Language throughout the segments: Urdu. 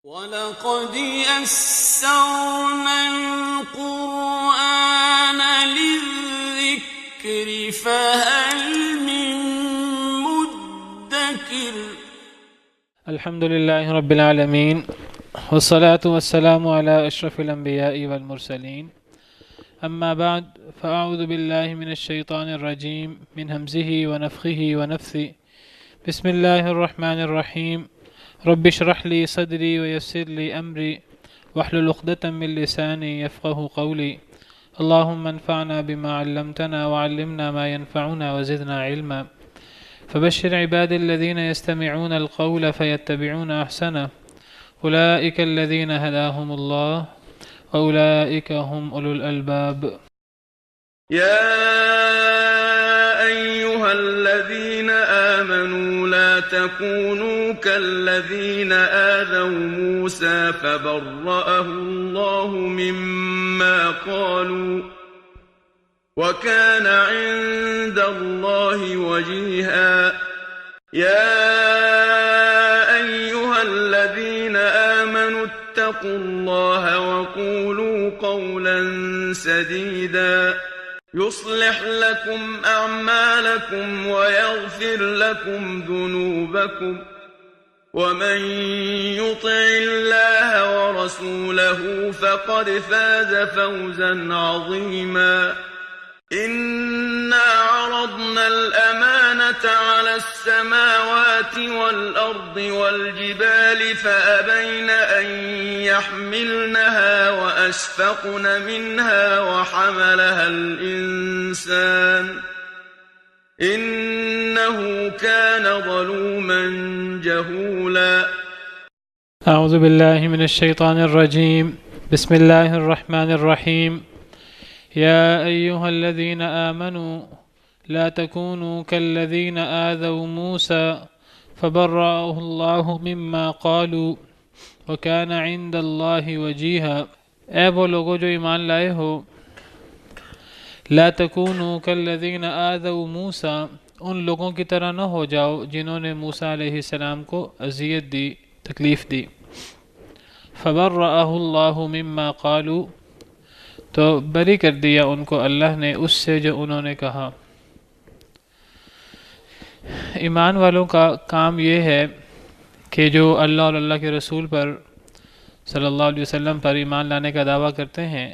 وَلَقَدْ يَسَّرْنَا الْقُرْآنَ لِلذِّكْرِ فَهَلْ مِن مُّدَّكِرٍ الحمد لله رب العالمين والصلاة والسلام على أشرف الأنبياء والمرسلين أما بعد فأعوذ بالله من الشيطان الرجيم من همزه ونفخه ونفثه بسم الله الرحمن الرحيم رب اشرح لي صدري ويسر لي أمري واحلل عقدة من لساني يفقه قولي اللهم انفعنا بما علمتنا وعلمنا ما ينفعنا وزدنا علما فبشر عبادي الذين يستمعون القول فيتبعون أحسنه أولئك الذين هداهم الله وأولئك هم أولو الألباب. يا أيها الذين آمنوا لا تكونوا كالذين آذوا موسى فبرأه الله مما قالوا وكان عند الله وجيها. يا أيها الذين آمنوا اتقوا الله وقولوا قولا سديدا يصلح لكم أعمالكم ويغفر لكم ذنوبكم ومن يطع الله ورسوله فقد فاز فوزا عظيما. إنا عرضنا الأمانة على السماوات والأرض والجبال فأبين أن يحملنها وأشفقن منها وحملها الإنسان إنه كان ظلوما جهولا. أعوذ بالله من الشيطان الرجيم بسم الله الرحمن الرحيم يا أيها الذين آمنوا لا تكونوا كالذين آذوا موسى فبرأه الله مما قالوا وكان عند الله وجيها. اے وہ لوگوں جو ایمان لائے ہو، لا تکونوا کالذین آذوا موسیٰ، ان لوگوں کی طرح نہ ہو جاؤ جنہوں نے موسیٰ علیہ السلام کو اذیت دی، تکلیف دی. فبرأہ اللہ مما قالوا، تو بری کر دیا ان کو اللہ نے اس سے جو انہوں نے کہا. ایمان والوں کا کام یہ ہے کہ جو اللہ اور اللہ کے رسول پر صلی اللہ علیہ وسلم پر ایمان لانے کا دعویٰ کرتے ہیں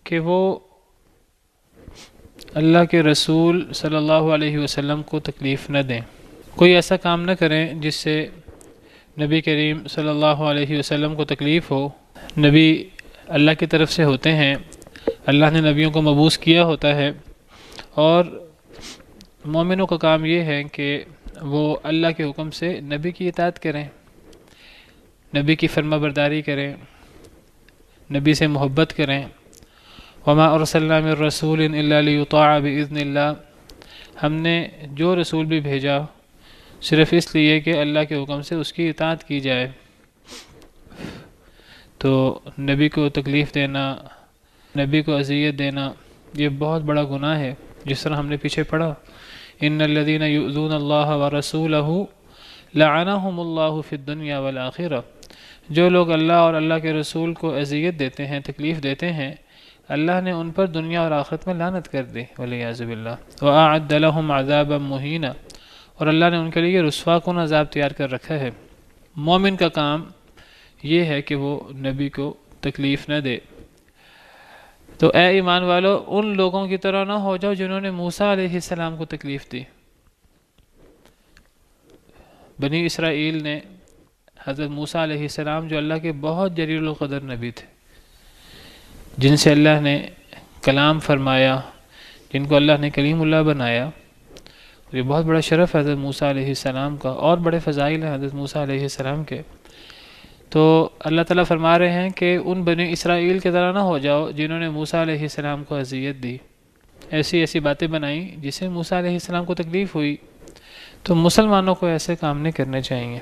کہ وہ اللہ کے رسول صلی اللہ علیہ وسلم کو تکلیف نہ دیں، کوئی ایسا کام نہ کریں جس سے نبی کریم صلی اللہ علیہ وسلم کو تکلیف ہو. نبی اللہ کی طرف سے ہوتے ہیں، اللہ نے نبیوں کو مبعوث کیا ہوتا ہے، اور مومنوں کا کام یہ ہے کہ وہ اللہ کے حکم سے نبی کی اطاعت کریں، نبی کی فرما برداری کریں، نبی سے محبت کریں. وما ارسلنا من رسول الا لیطاع باذن اللہ، ہم نے جو رسول بھی بھیجا صرف اس لیے کہ اللہ کے حکم سے اس کی اطاعت کی جائے. تو نبی کو تکلیف دینا، نبی کو اذیت دینا، یہ بہت بڑا گناہ ہے. جس طرح ہم نے پیچھے پڑھا، ان الذین یؤذون اللہ ورسولہ لعنہم اللہ فی الدنیا والآخرہ، جو لوگ اللہ اور اللہ کے رسول کو اذیت دیتے ہیں، تکلیف دیتے ہیں، اللہ نے ان پر دنیا اور آخرت میں لعنت کر دی والعیاذ باللہ. وأعد لهم عذابا مہینا، اور اللہ نے ان کے لیے رسوا کن عذاب تیار کر رکھا ہے. مومن کا کام یہ ہے کہ وہ نبی کو تکلیف نہ دے. تو اے ایمان والو، ان لوگوں کی طرح نہ ہو جاؤ جنہوں نے موسیٰ علیہ السلام کو تکلیف دی. بنی اسرائیل نے حضرت موسیٰ علیہ السلام، جو اللہ کے بہت جلیل القدر نبی تھے، جن سے اللہ نے کلام فرمایا، جن کو اللہ نے کلیم اللہ بنایا، یہ بہت بڑا شرف ہے حضرت موسیٰ علیہ السلام کا، اور بڑے فضائل ہیں حضرت موسیٰ علیہ السلام کے. تو اللہ تعالیٰ فرما رہے ہیں کہ ان بنی اسرائیل کی طرح نہ ہو جاؤ جنہوں نے موسیٰ علیہ السلام کو اذیت دی، ایسی ایسی باتیں بنائیں جس سے موسیٰ علیہ السلام کو تکلیف ہوئی. تو مسلمانوں کو ایسے کام نہیں کرنے چاہیے.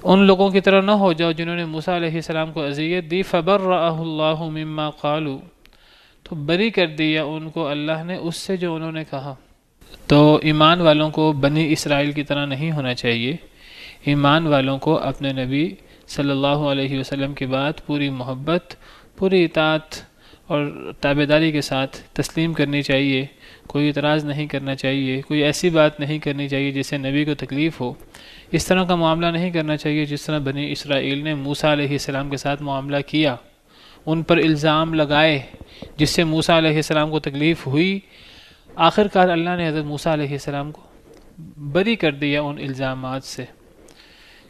ان لوگوں کی طرح نہ ہو جاؤ جنہوں نے موسیٰ علیہ السلام کو اذیت دی. فبرأہ اللہ مما قالوا، تو بری کر دیا ان کو اللہ نے اس سے جو انہوں نے کہا. تو ایمان والوں کو بنی اسرائیل کی طرح نہیں ہونا چاہیے. ایمان والوں کو اپنے نبی صلی اللہ علیہ وسلم کی بات پوری محبت، پوری اطاعت اور تابعداری کے ساتھ تسلیم کرنی چاہیے، کوئی اعتراض نہیں کرنا چاہیے، کوئی ایسی بات نہیں کرنی چاہیے جس سے نبی کو تکلیف ہو، اس طرح کا معاملہ نہیں کرنا چاہیے جس طرح بنی اسرائیل نے موسیٰ علیہ السلام کے ساتھ معاملہ کیا، ان پر الزام لگائے جس سے موسیٰ علیہ السلام کو تکلیف ہوئی۔ آخر کار اللہ نے حضرت موسیٰ علیہ السلام کو بری کر دیا ان الزامات سے۔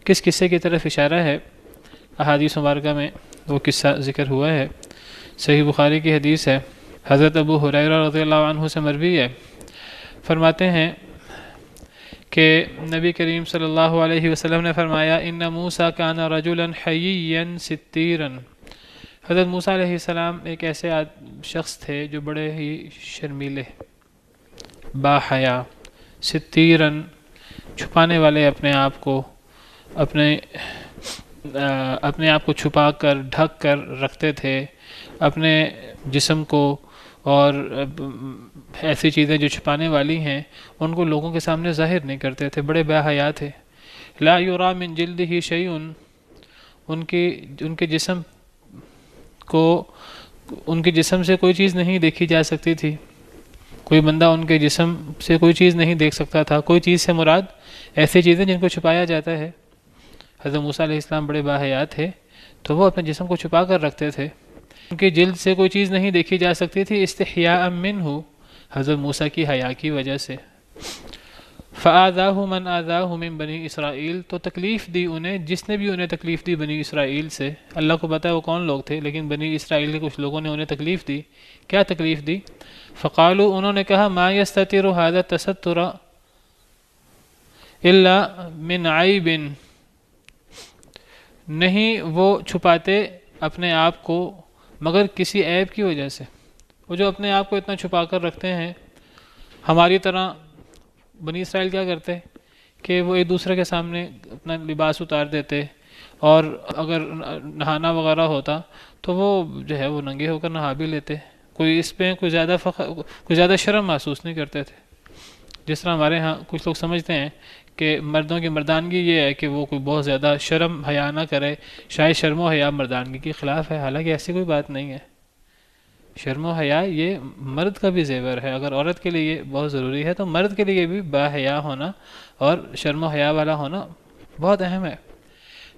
کس قصے کی طرف اشارہ ہے؟ احادیث مبارکہ میں وہ قصہ ذکر ہوا ہے، صحیح بخاری کی حدیث ہے، حضرت ابو ہریرہ رضی اللہ عنہ سے مروی ہے، فرماتے ہیں کہ نبی کریم صلی اللہ علیہ وسلم نے فرمایا ان موسیٰ کان رجلا حییا ستیرا، حضرت موسیٰ علیہ السلام ایک ایسے شخص تھے جو بڑے ہی شرمیلے، با حیا، ستیرن چھپانے والے، اپنے آپ کو چھپا کر ڈھک کر رکھتے تھے، اپنے جسم کو اور ایسی چیزیں جو چھپانے والی ہیں ان کو لوگوں کے سامنے ظاہر نہیں کرتے تھے، بڑے با حیا تھے۔ لا یرا من جلدہ شیء، ان کے جسم سے کوئی چیز نہیں دیکھی جا سکتی تھی، کوئی بندہ ان کے جسم سے کوئی چیز نہیں دیکھ سکتا تھا۔ کوئی چیز سے مراد ایسی چیزیں جن کو چھپایا جاتا ہے۔ حضرت موسیٰ علیہ السلام بڑے باحیا تھے تو وہ اپنے جسم کو چھپا کر رکھتے تھے، ان کی جلد سے کوئی چیز نہیں دیکھی جا سکتی تھی، استحیاء منہ، حضرت موسیٰ کی حیا کی وجہ سے۔ فآذاہ من آذاہ من بنی اسرائیل، تو تکلیف دی انہیں جس نے بھی انہیں تکلیف دی بنی اسرائیل سے۔ اللہ کو پتہ ہے وہ کون لوگ تھے، لیکن بنی اسرائیل کے کچھ لوگوں نے انہیں تکلیف دی۔ کیا تکلیف دی؟ فقالوا، انہوں نے کہا ما یستتر ھذا التستر الا من عیب، نہیں وہ چھپاتے اپنے آپ کو مگر کسی عیب کی وجہ سے۔ وہ جو اپنے آپ کو اتنا چھپا کر رکھتے ہیں، ہماری طرح بنی اسرائیل کیا کرتے کہ وہ ایک دوسرے کے سامنے اپنا لباس اتار دیتے، اور اگر نہانا وغیرہ ہوتا تو وہ جو ہے وہ ننگے ہو کر نہا بھی لیتے، کوئی اس پہ کوئی زیادہ شرم محسوس نہیں کرتے تھے۔ جس طرح ہمارے ہاں کچھ لوگ سمجھتے ہیں کہ مردوں کی مردانگی یہ ہے کہ وہ کوئی بہت زیادہ شرم حیا نہ کرے، شاید شرم و حیا مردانگی کے خلاف ہے، حالانکہ ایسی کوئی بات نہیں ہے۔ شرم و حیا یہ مرد کا بھی زیور ہے، اگر عورت کے لیے یہ بہت ضروری ہے تو مرد کے لیے بھی با حیا ہونا اور شرم و حیا والا ہونا بہت اہم ہے۔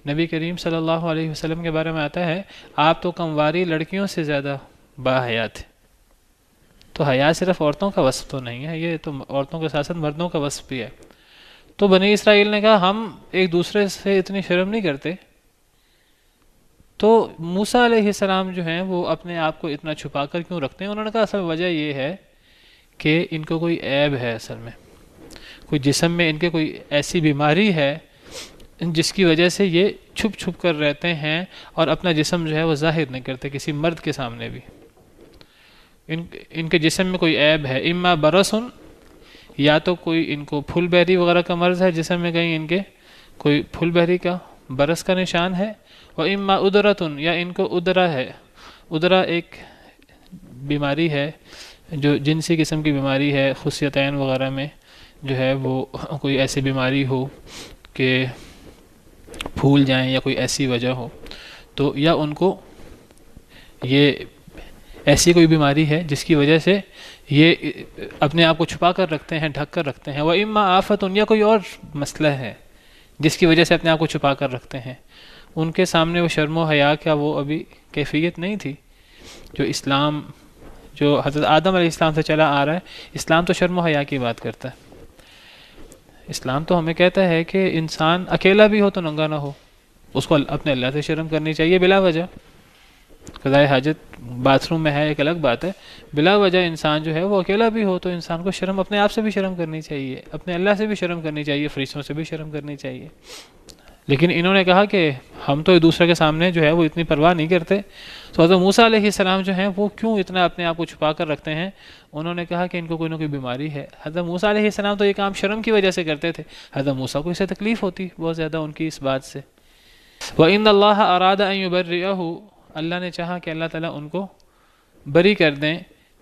نبی کریم صلی اللہ علیہ وسلم کے بارے میں آتا ہے آپ تو کمواری لڑکیوں سے زیادہ با حیا تھے۔ تو حیا صرف عورتوں کا وصف تو نہیں ہے، یہ تو عورتوں کے ساتھ ساتھ مردوں کا وصف بھی ہے۔ تو بنی اسرائیل نے کہا ہم ایک دوسرے سے اتنی شرم نہیں کرتے، تو موسیٰ علیہ السلام جو ہیں وہ اپنے آپ کو اتنا چھپا کر کیوں رکھتے ہیں؟ انہوں نے کہا اصل وجہ یہ ہے کہ ان کو کوئی عیب ہے، اصل میں کوئی جسم میں ان کے کوئی ایسی بیماری ہے جس کی وجہ سے یہ چھپ چھپ کر رہتے ہیں اور اپنا جسم جو ہے وہ ظاہر نہیں کرتے کسی مرد کے سامنے بھی۔ ان کے جسم میں کوئی عیب ہے، اما برسن، یا تو کوئی ان کو پھول بہری وغیرہ کا مرض ہے، جسم میں کہیں ان کے کوئی پھول بہری کا برس کا نشان ہے، اور اما ادرتن، یا ان کو ادرا ہے۔ ادرا ایک بیماری ہے جو جنسی قسم کی بیماری ہے، خصیتین وغیرہ میں جو ہے وہ کوئی ایسی بیماری ہو کہ پھول جائیں یا کوئی ایسی وجہ ہو، تو یا ان کو یہ ایسی کوئی بیماری ہے جس کی وجہ سے یہ اپنے آپ کو چھپا کر رکھتے ہیں، ڈھک کر رکھتے ہیں۔ وَإِمَّا آفَةٌ، یا کوئی اور مسئلہ ہے جس کی وجہ سے اپنے آپ کو چھپا کر رکھتے ہیں۔ ان کے سامنے وہ شرم و حیا کا وہ ابھی کیفیت نہیں تھی جو اسلام، جو حضرت آدم علیہ السلام سے چلا آ رہا ہے۔ اسلام تو شرم و حیا کی بات کرتا ہے، اسلام تو ہمیں کہتا ہے کہ انسان اکیلا بھی ہو تو ننگا نہ ہو، اس کو اپنے اللہ سے شرم کرنی چاہیے بلا وجہ۔ قضائے حاجت باتھ روم میں ہے ایک الگ بات ہے، بلا وجہ انسان جو ہے وہ اکیلا بھی ہو تو انسان کو شرم، اپنے آپ سے بھی شرم کرنی چاہیے، اپنے اللہ سے بھی شرم کرنی چاہیے، فرشتوں سے بھی شرم کرنی چاہیے۔ لیکن انہوں نے کہا کہ ہم تو ایک دوسرے کے سامنے جو ہے وہ اتنی پرواہ نہیں کرتے، تو حضرت موسیٰ علیہ السلام جو ہیں وہ کیوں اتنا اپنے آپ کو چھپا کر رکھتے ہیں؟ انہوں نے کہا کہ ان کو کوئی نہ کوئی بیماری ہے۔ حضرت موسیٰ علیہ السلام تو یہ کام شرم کی وجہ سے کرتے تھے، حضرت موسیٰ کو اس سے تکلیف ہوتی بہت زیادہ ان کی اس بات سے۔ وَإِنَّ اللَّهَ أَرَادَ أَن يُبَرِّئَهُ، اللہ نے چاہا کہ اللہ تعالیٰ ان کو بری کر دیں،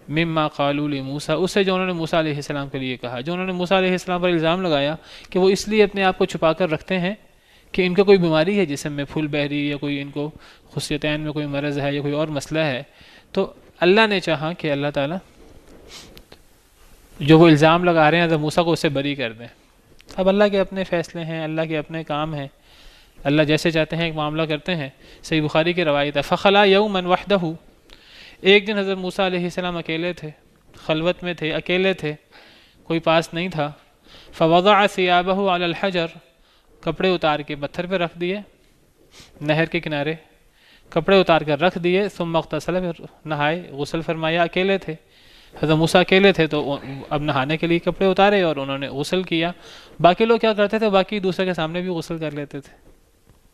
مما قالوا لموسیٰ، اس سے جو انہوں نے موسیٰ علیہ السلام کے لیے کہا، جو انہوں نے موسیٰ علیہ السلام پر الزام لگایا کہ وہ اس لیے اپنے آپ کو چھپا کر رکھتے ہیں کہ ان کا کوئی بیماری ہے جسم میں، پھول بہری، یا کوئی ان کو خصیتین میں کوئی مرض ہے یا کوئی اور مسئلہ ہے، تو اللہ نے چاہا کہ اللہ تعالیٰ جو وہ الزام لگا رہے ہیں حضرت موسیٰ کو اسے بری کر دیں۔ اب اللہ کے اپنے فیصلے ہیں، اللہ کے اپنے کام ہیں، اللہ جیسے چاہتے ہیں ایک معاملہ کرتے ہیں۔ صحیح بخاری کی روایت ہے، فخلا یوما وحدہ، ایک دن حضرت موسیٰ علیہ السلام اکیلے تھے، خلوت میں تھے، اکیلے تھے، کوئی پاس نہیں تھا۔ فوضع ثیابہ علی الحجر، کپڑے اتار کے پتھر پہ رکھ دیے، نہر کے کنارے کپڑے اتار کر رکھ دیے، ثم اغتسل، پھر نہائے، غسل فرمایا۔ اکیلے تھے حضرت موسیٰ، اکیلے تھے تو اب نہانے کے لیے کپڑے اتارے اور انہوں نے غسل کیا۔ باقی لوگ کیا کرتے تھے، باقی دوسرے کے سامنے بھی غسل کر لیتے تھے،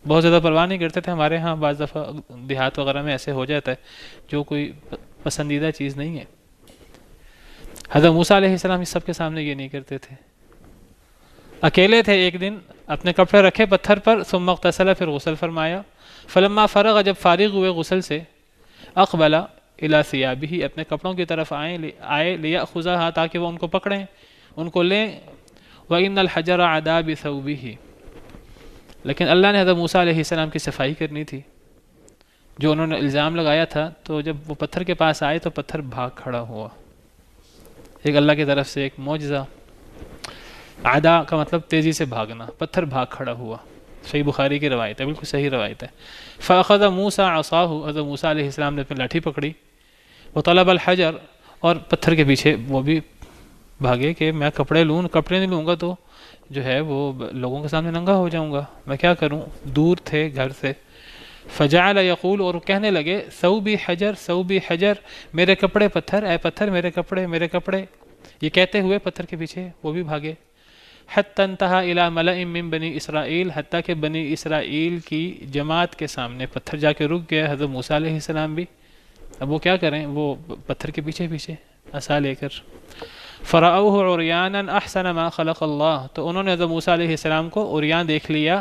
بہت زیادہ پرواہ نہیں کرتے تھے۔ ہمارے ہاں بعض دفعہ دیہات وغیرہ میں ایسے ہو جاتا ہے، جو کوئی پسندیدہ چیز نہیں ہے۔ حضرت موسیٰ علیہ السلام اس سب کے سامنے یہ نہیں کرتے تھے، اکیلے تھے۔ ایک دن اپنے کپڑے رکھے پتھر پر، ثم اغتسل، پھر غسل فرمایا۔ فلما فرغ، جب فارغ ہوئے غسل سے، اقبل الی ثیابہ، اپنے کپڑوں کی طرف آئے، لیأخذھا، تاکہ وہ ان کو پکڑیں، ان کو لیں۔ وإن الحجر عدا بثوبہ، لیکن اللہ نے حضرت موسیٰ علیہ السلام کی صفائی کرنی تھی، جو انہوں نے الزام لگایا تھا۔ تو جب وہ پتھر کے پاس آئے تو پتھر بھاگ کھڑا ہوا، ایک اللہ کی طرف سے ایک معجزہ۔ عدا کا مطلب تیزی سے بھاگنا، پتھر بھاگ کھڑا ہوا، صحیح بخاری کی روایت ہے، بالکل صحیح روایت ہے۔ فأخذ موسیٰ عصاہ، حضرت موسیٰ علیہ السلام نے اپنی لاٹھی پکڑی، وطلب الحجر، اور پتھر کے پیچھے وہ بھی بھاگے کہ میں کپڑے لوں، کپڑے نہیں لوں گا تو جو ہے وہ لوگوں کے سامنے ننگا ہو جاؤں گا، میں کیا کروں، دور تھے گھر سے۔ فجعل یقول، اور کہنے لگے، ثوبی حجر ثوبی حجر، میرے کپڑے پتھر، اے پتھر میرے کپڑے میرے کپڑے، یہ کہتے ہوئے پتھر کے پیچھے وہ بھی بھاگے۔ حتی انتہا الی ملأ من بنی اسرائیل، حتیٰ کہ بنی اسرائیل کی جماعت کے سامنے پتھر جا کے رک گیا۔ حضرت موسیٰ علیہ السلام بھی، اب وہ کیا کریں، وہ پتھر کے پیچھے پیچھے عصا لے کر۔ فرأوہ عریانا احسن ما خلق اللہ، تو انہوں نے حضرت موسیٰ علیہ السلام کو عریان دیکھ لیا،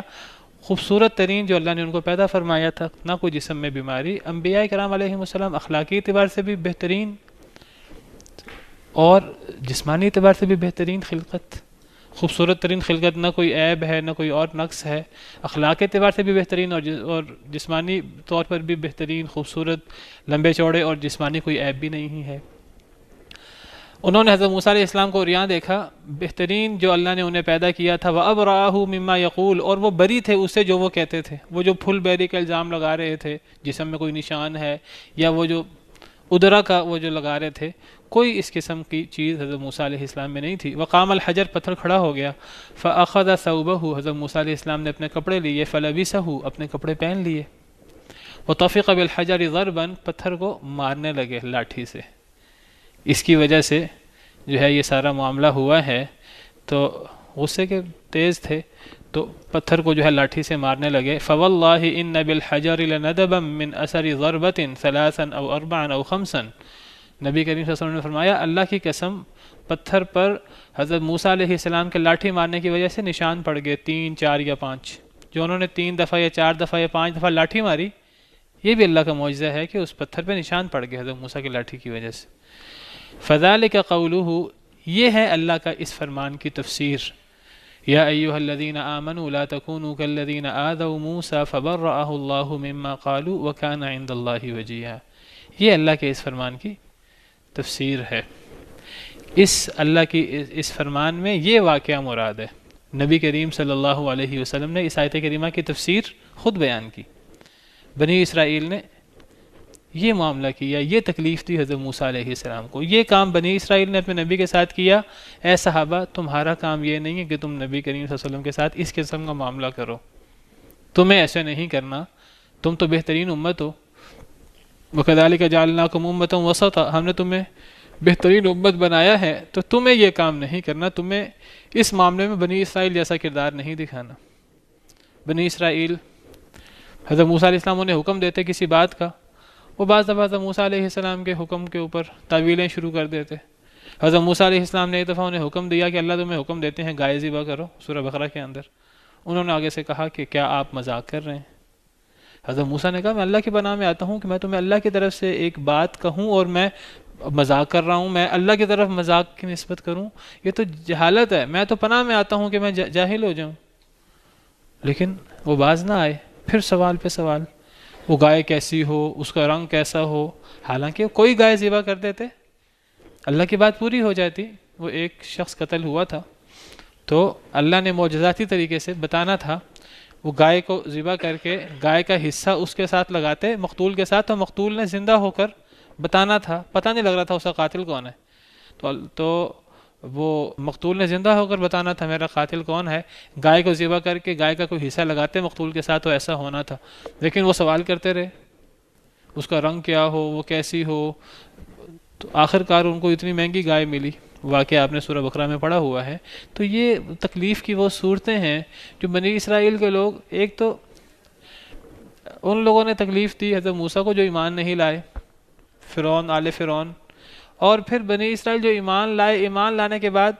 خوبصورت ترین جو اللہ نے ان کو پیدا فرمایا تھا، نہ کوئی جسم میں بیماری۔ انبیاء کرام علیہ السلام اخلاقی اعتبار سے بھی بہترین اور جسمانی اعتبار سے بھی بہترین خلقت، خوبصورت ترین خلقت، نہ کوئی عیب ہے نہ کوئی اور نقص ہے، اخلاق اعتبار سے بھی بہترین اور جسمانی طور پر بھی بہترین، خوبصورت، لمبے چوڑے، اور جسمانی کوئی عیب بھی نہیں ہے۔ انہوں نے حضرت موسیٰ علیہ السلام کو عریاں دیکھا، بہترین جو اللہ نے انہیں پیدا کیا تھا۔ وَأَبْرَأَهُ مِمَّا يَقُولُ، اور وہ بری تھے اس سے جو وہ کہتے تھے، وہ جو پھول بیری کا الزام لگا رہے تھے، جسم میں کوئی نشان ہے، یا وہ جو ادرا کا وہ جو لگا رہے تھے، کوئی اس قسم کی چیز حضرت موسیٰ علیہ السلام میں نہیں تھی۔ وقام الحجر، پتھر کھڑا ہو گیا۔ فأخذ ثوبہ، حضرت موسیٰ علیہ السلام نے اپنے کپڑے لیے، فلبسہ، اپنے کپڑے پہن لیے۔ وطفق بالحجر ضربا، پتھر کو مارنے لگے لاٹھی سے۔ اس کی وجہ سے جو ہے یہ سارا معاملہ ہوا ہے، تو غصے کے تیز تھے تو پتھر کو جو ہے لاٹھی سے مارنے لگے۔ فواللہ ان بالحجر لندبا من اثر ضربۃ ثلاثا او اربعا او خمسا، نبی کریم صلی اللہ علیہ وسلم نے فرمایا، اللہ کی قسم، پتھر پر حضرت موسیٰ علیہ السلام کے لاٹھی مارنے کی وجہ سے نشان پڑ گئے، 3 4 یا 5، جو انہوں نے 3 دفعہ یا 4 دفعہ یا 5 دفعہ لاٹھی ماری، یہ بھی اللہ کا معجزہ ہے کہ اس پتھر پہ نشان پڑ گئے حضرت موسیٰ کی لاٹھی کی وجہ سے۔ فذلک قولہ، یہ ہے اللہ کا اس فرمان کی تفسیر، یا ایھا الذین آمنوا لا تکونوا کالذین آذوا موسیٰ فبرأہ اللہ مما قالوا وکان عند اللہ وجیہا، یہ اللہ کے اس فرمان کی تفسیر ہے۔ اس اللہ کی اس فرمان میں یہ واقعہ مراد ہے۔ نبی کریم صلی اللہ علیہ وسلم نے اس آیت کریمہ کی تفسیر خود بیان کی، بنی اسرائیل نے یہ معاملہ کیا، یہ تکلیف دی حضرت موسیٰ علیہ السلام کو، یہ کام بنی اسرائیل نے اپنے نبی کے ساتھ کیا۔ اے صحابہ، تمہارا کام یہ نہیں ہے کہ تم نبی کریم صلی اللہ علیہ وسلم کے ساتھ اس قسم کا معاملہ کرو، تمہیں ایسے نہیں کرنا، تم تو بہترین امت ہو۔ وَكَذَلِكَ جَعَلْنَاكُمْ أُمَّةً وَسَطًا، ہم نے تمہیں بہترین امت بنایا ہے، تو تمہیں یہ کام نہیں کرنا، تمہیں اس معاملے میں بنی اسرائیل جیسا کردار نہیں دکھانا۔ بنی اسرائیل حضرت موسیٰ علیہ السلام انہیں حکم دیتے کسی بات کا، وہ بعض دفعہ حضرت موسیٰ علیہ السلام کے حکم کے اوپر تعویلیں شروع کر دیتے۔ حضرت موسیٰ علیہ السلام نے ایک دفعہ انہیں حکم دیا کہ اللہ تمہیں حکم دیتے ہیں گائے ذبح کرو، سورہ بقرہ کے اندر۔ انہوں نے آگے سے کہا کہ کیا آپ مذاق کر رہے ہیں؟ حضرت موسیٰ نے کہا میں اللہ کی پناہ میں آتا ہوں کہ میں تمہیں اللہ کی طرف سے ایک بات کہوں اور میں مذاق کر رہا ہوں، میں اللہ کی طرف مذاق کی نسبت کروں، یہ تو جہالت ہے، میں تو پناہ میں آتا ہوں کہ میں جاہل ہو جاؤں۔ لیکن وہ باز نہ آئے. پھر سوال پہ سوال، وہ گائے کیسی ہو، اس کا رنگ کیسا ہو. حالانکہ کوئی گائے ذبح کر دیتے اللہ کی بات پوری ہو جاتی. وہ ایک شخص قتل ہوا تھا تو اللہ نے معجزاتی طریقے سے بتانا تھا، وہ گائے کو ذبح کر کے گائے کا حصہ اس کے ساتھ لگاتے مقتول کے ساتھ، تو مقتول نے زندہ ہو کر بتانا تھا، پتہ نہیں لگ رہا تھا اس کا قاتل کون ہے. تو وہ مقتول نے زندہ ہو کر بتانا تھا میرا قاتل کون ہے. گائے کو ذبح کر کے گائے کا کوئی حصہ لگاتے مقتول کے ساتھ، تو ایسا ہونا تھا. لیکن وہ سوال کرتے رہے اس کا رنگ کیا ہو، وہ کیسی ہو. تو آخر کار ان کو اتنی مہنگی گائے ملی. واقعہ آپ نے سورہ بقرہ میں پڑھا ہوا ہے. تو یہ تکلیف کی وہ صورتیں ہیں جو بنی اسرائیل کے لوگ، ایک تو ان لوگوں نے تکلیف دی حضرت موسیٰ کو جو ایمان نہیں لائے، فرعون، آل فرعون، اور پھر بنی اسرائیل جو ایمان لائے، ایمان لانے کے بعد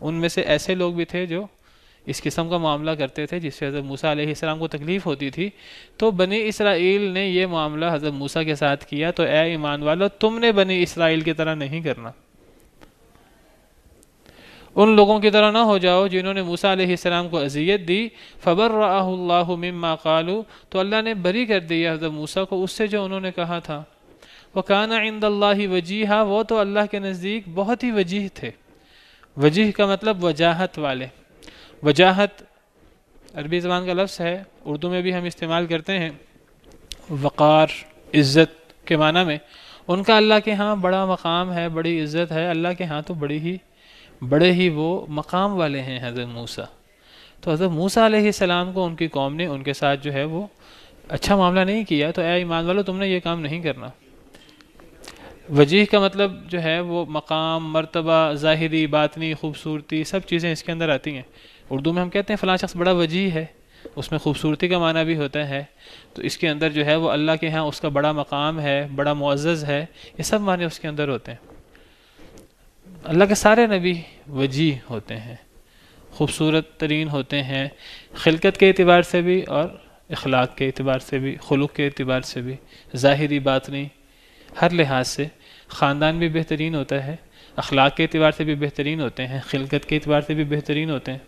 ان میں سے ایسے لوگ بھی تھے جو اس قسم کا معاملہ کرتے تھے جس سے حضرت موسیٰ علیہ السلام کو تکلیف ہوتی تھی. تو بنی اسرائیل نے یہ معاملہ حضرت موسیٰ کے ساتھ کیا. تو اے ایمان والو، تم نے بنی اسرائیل کی طرح نہیں کرنا، ان لوگوں کی طرح نہ ہو جاؤ جنہوں نے موسیٰ علیہ السلام کو اذیت دی. فبرأہ اللہ مما قالوا، تو اللہ نے بری کر دیا حضرت موسیٰ کو اس سے جو انہوں نے کہا تھا. وکان عند اللہ وجیہا، وہ تو اللہ کے نزدیک بہت ہی وجیح تھے. وجیح کا مطلب وجاہت والے. وجاہت عربی زبان کا لفظ ہے، اردو میں بھی ہم استعمال کرتے ہیں. وقار، عزت کے معنی میں. ان کا اللہ کے ہاں بڑا مقام ہے، بڑی عزت ہے. اللہ کے ہاں تو بڑے ہی وہ مقام والے ہیں حضرت موسیٰ. تو حضرت موسیٰ علیہ السلام کو ان کی قوم نے ان کے ساتھ جو ہے وہ اچھا معاملہ نہیں کیا. تو اے ایمان والو، تم نے یہ کام نہیں کرنا. وجیح کا مطلب جو ہے وہ مقام، مرتبہ، ظاہری، باطنی خوبصورتی، سب چیزیں اس کے اندر آتی ہیں. اردو میں ہم کہتے ہیں فلاں شخص بڑا وجیح ہے، اس میں خوبصورتی کا معنی بھی ہوتا ہے. تو اس کے اندر جو ہے وہ اللہ کے ہاں اس کا بڑا مقام ہے، بڑا معزز ہے. یہ سب معنی اس کے اندر ہوتے ہیں. اللہ کے سارے نبی وجیح ہوتے ہیں، خوبصورت ترین ہوتے ہیں، خلقت کے اعتبار سے بھی اور اخلاق کے اعتبار سے بھی، خلق کے اعتبار سے بھی، ظاہری باطنی ہر لحاظ سے. خاندان بھی بہترین ہوتا ہے، اخلاق کے اعتبار سے بھی بہترین ہوتے ہیں، خلقت کے اعتبار سے بھی بہترین ہوتے ہیں.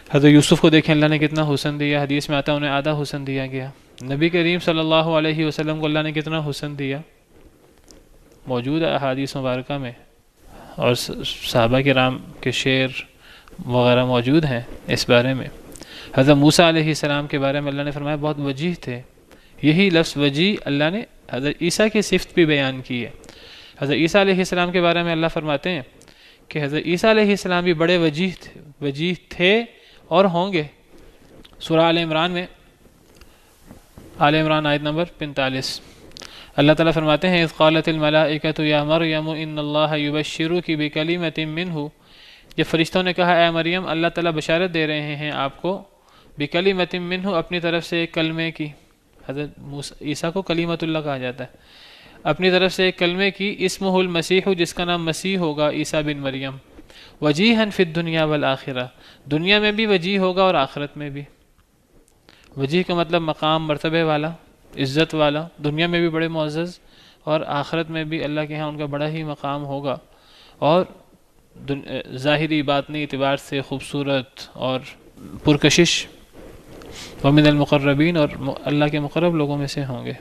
حضرت یوسف کو دیکھیں اللہ نے کتنا حسن دیا. حدیث میں آتا ہے انہیں آدھا حسن دیا گیا. نبی کریم صلی اللہ علیہ وسلم کو اللہ نے کتنا حسن دیا، موجود ہے احادیث مبارکہ میں، اور صحابہ کرام کے شعر وغیرہ موجود ہیں اس بارے میں. حضرت موسیٰ علیہ السلام کے بارے میں اللہ نے فرمایا بہت وجیح تھے. یہی لفظ وجیح اللہ نے حضرت عیسیٰ کی صفت بھی بیان کی ہے. حضرت عیسیٰ علیہ السلام کے بارے میں اللہ فرماتے ہیں کہ حضرت عیسیٰ علیہ السلام بھی بڑے وجیح تھے اور ہوں گے. سورہ آل عمران میں، آل عمران آیت نمبر 45، اللہ تعالیٰ فرماتے ہیں اذ قالت الملائکۃ یا مریم ان اللہ یبشرک بکلمۃ منہ، جب فرشتوں نے کہا اے مریم، اللہ تعالیٰ بشارت دے رہے ہیں آپ کو بکلمۃ منہ، اپنی طرف سے ایک کلمے کی. حضرت عیسیٰ کو کلیمۃ اللہ کہا جاتا ہے. اپنی طرف سے ایک کلمے کی، اسمہ المسیح، جس کا نام مسیح ہوگا، عیسیٰ بن مریم. وجیحا فی الدنیا والآخرہ، دنیا میں بھی وجیح ہوگا اور آخرت میں بھی. وجیح کا مطلب مقام، مرتبے والا، عزت والا، دنیا میں بھی بڑے معزز اور آخرت میں بھی اللہ کے ہاں ان کا بڑا ہی مقام ہوگا. اور ظاہری باطنی اعتبار سے خوبصورت اور پرکشش، ومن المقربین، اور اللہ کے مقرب لوگوں میں سے ہوں گے.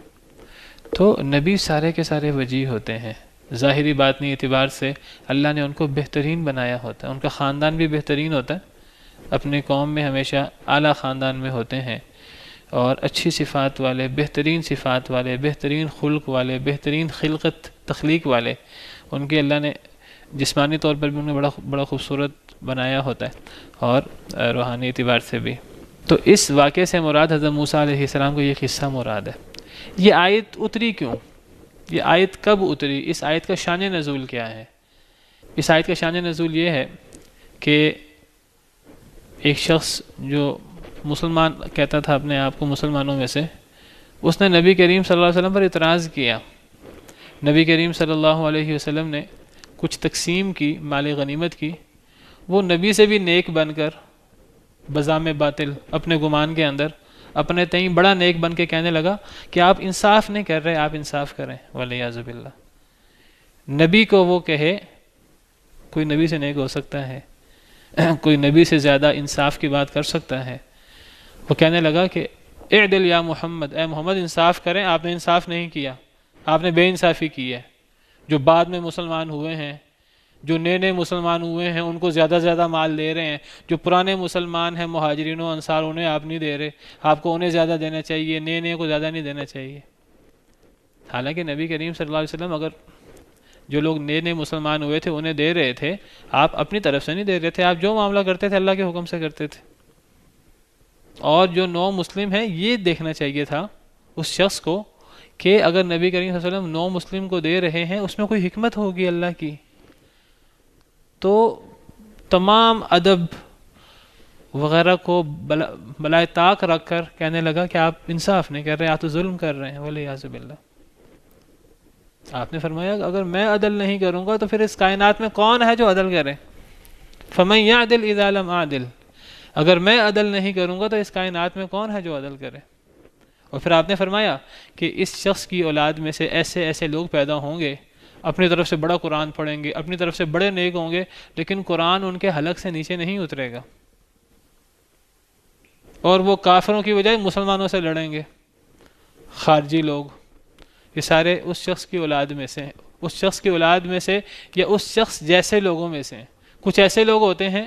تو نبی سارے کے سارے وجیح ہوتے ہیں. ظاہری باطنی اعتبار سے اللہ نے ان کو بہترین بنایا ہوتا ہے. ان کا خاندان بھی بہترین ہوتا ہے. اپنی قوم میں ہمیشہ اعلیٰ خاندان میں ہوتے ہیں اور اچھی صفات والے، بہترین صفات والے، بہترین خلق والے، بہترین خلقت تخلیق والے. ان کے اللہ نے جسمانی طور پر بھی انہیں بڑا خوبصورت بنایا ہوتا ہے اور روحانی اعتبار سے بھی. تو اس واقعے سے مراد حضرت موسیٰ علیہ السلام کو یہ قصہ مراد ہے. یہ آیت اتری کیوں؟ یہ آیت کب اتری؟ اس آیت کا شان نزول کیا ہے؟ اس آیت کا شان نزول یہ ہے کہ ایک شخص جو مسلمان کہتا تھا اپنے آپ کو مسلمانوں میں سے، اس نے نبی کریم صلی اللہ علیہ وسلم پر اعتراض کیا. نبی کریم صلی اللہ علیہ وسلم نے کچھ تقسیم کی مال غنیمت کی. وہ نبی سے بھی نیک بن کر بزام باطل اپنے گمان کے اندر اپنے تئیں بڑا نیک بن کے کہنے لگا کہ آپ انصاف نہیں کر رہے، آپ انصاف کریں. والعیاذ باللہ. نبی کو وہ کہے، کوئی نبی سے نیک ہو سکتا ہے؟ کوئی نبی سے زیادہ انصاف کی بات کر سکتا ہے؟ وہ کہنے لگا کہ اعدل یا محمد، اے محمد انصاف کریں، آپ نے انصاف نہیں کیا، آپ نے بے انصافی کی ہے۔ جو بعد میں مسلمان ہوئے ہیں، جو نئے نئے مسلمان ہوئے ہیں، ان کو زیادہ زیادہ مال دے رہے ہیں، جو پرانے مسلمان ہیں مہاجرین و انصار انہیں آپ نہیں دے رہے، آپ کو انہیں زیادہ دینا چاہیے، نئے نئے کو زیادہ نہیں دینا چاہیے۔ حالانکہ نبی کریم صلی اللہ علیہ وسلم اگر جو لوگ نئے نئے مسلمان ہوئے تھے انہیں دے رہے تھے، آپ اپنی طرف سے نہیں دے رہے تھے، آپ جو معاملہ کرتے تھے اللہ کے حکم سے کرتے تھے۔ اور جو نو مسلم ہیں یہ دیکھنا چاہیے تھا اس شخص کو کہ اگر نبی کریم صلی اللہ علیہ وسلم نو مسلم کو دے رہے ہیں اس میں کوئی حکمت ہوگی اللہ کی۔ تو تمام ادب وغیرہ کو بلائے طاق رکھ کر کہنے لگا کہ آپ انصاف نہیں کر رہے، آپ تو ظلم کر رہے ہیں، والعیاذ باللہ۔ آپ نے فرمایا کہ اگر میں عدل نہیں کروں گا تو پھر اس کائنات میں کون ہے جو عدل کرے؟ فَمَن يَعْدِلْ إِذَا لَمْ أَعْدِلْ، اگر میں عدل نہیں کروں گا تو اس کائنات میں کون ہے جو عدل کرے؟ اور پھر آپ نے فرمایا کہ اس شخص کی اولاد میں سے ایسے ایسے لوگ پیدا ہوں گے، اپنی طرف سے بڑا قرآن پڑھیں گے، اپنی طرف سے بڑے نیک ہوں گے، لیکن قرآن ان کے حلق سے نیچے نہیں اترے گا، اور وہ کافروں کی بجائے مسلمانوں سے لڑیں گے، خارجی لوگ۔ یہ سارے اس شخص کی اولاد میں سے، اس شخص کی اولاد میں سے یا اس شخص جیسے لوگوں میں سے۔ کچھ ایسے لوگ ہوتے ہیں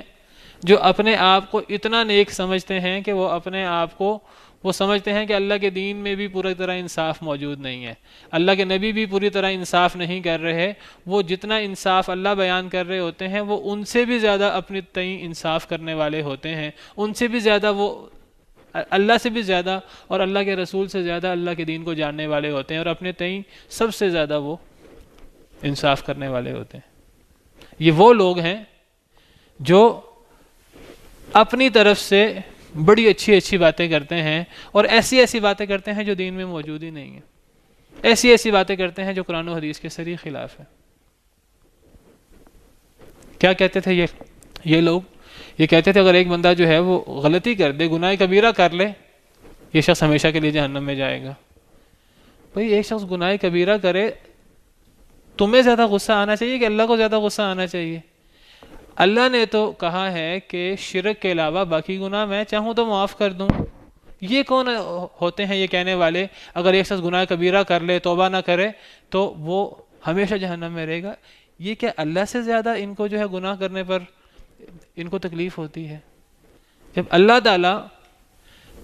جو اپنے آپ کو اتنا نیک سمجھتے ہیں کہ وہ اپنے آپ کو وہ سمجھتے ہیں کہ اللہ کے دین میں بھی پوری طرح انصاف موجود نہیں ہے، اللہ کے نبی بھی پوری طرح انصاف نہیں کر رہے، وہ جتنا انصاف اللہ بیان کر رہے ہوتے ہیں وہ ان سے بھی زیادہ اپنے تئیں انصاف کرنے والے ہوتے ہیں، ان سے بھی زیادہ وہ اللہ سے بھی زیادہ اور اللہ کے رسول سے زیادہ اللہ کے دین کو جاننے والے ہوتے ہیں، اور اپنے تئیں سب سے زیادہ وہ انصاف کرنے والے ہوتے ہیں۔ یہ وہ لوگ ہیں جو اپنی طرف سے بڑی اچھی اچھی باتیں کرتے ہیں اور ایسی ایسی باتیں کرتے ہیں جو دین میں موجود ہی نہیں ہیں، ایسی ایسی باتیں کرتے ہیں جو قرآن و حدیث کے صریح خلاف ہے۔ کیا کہتے تھے یہ لوگ؟ یہ کہتے تھے اگر ایک بندہ جو ہے وہ غلطی کر دے، گناہ کبیرہ کر لے، یہ شخص ہمیشہ کے لیے جہنم میں جائے گا۔ بھئی ایک شخص گناہ کبیرہ کرے، تمہیں زیادہ غصہ آنا چاہیے کہ اللہ کو زیادہ غصہ آنا چاہیے؟ اللہ نے تو کہا ہے کہ شرک کے علاوہ باقی گناہ میں چاہوں تو معاف کر دوں۔ یہ کون ہوتے ہیں یہ کہنے والے اگر ایک شخص گناہ کبیرہ کر لے، توبہ نہ کرے تو وہ ہمیشہ جہنم میں رہے گا؟ یہ کیا اللہ سے زیادہ ان کو جو ہے گناہ کرنے پر ان کو تکلیف ہوتی ہے؟ جب اللہ تعالیٰ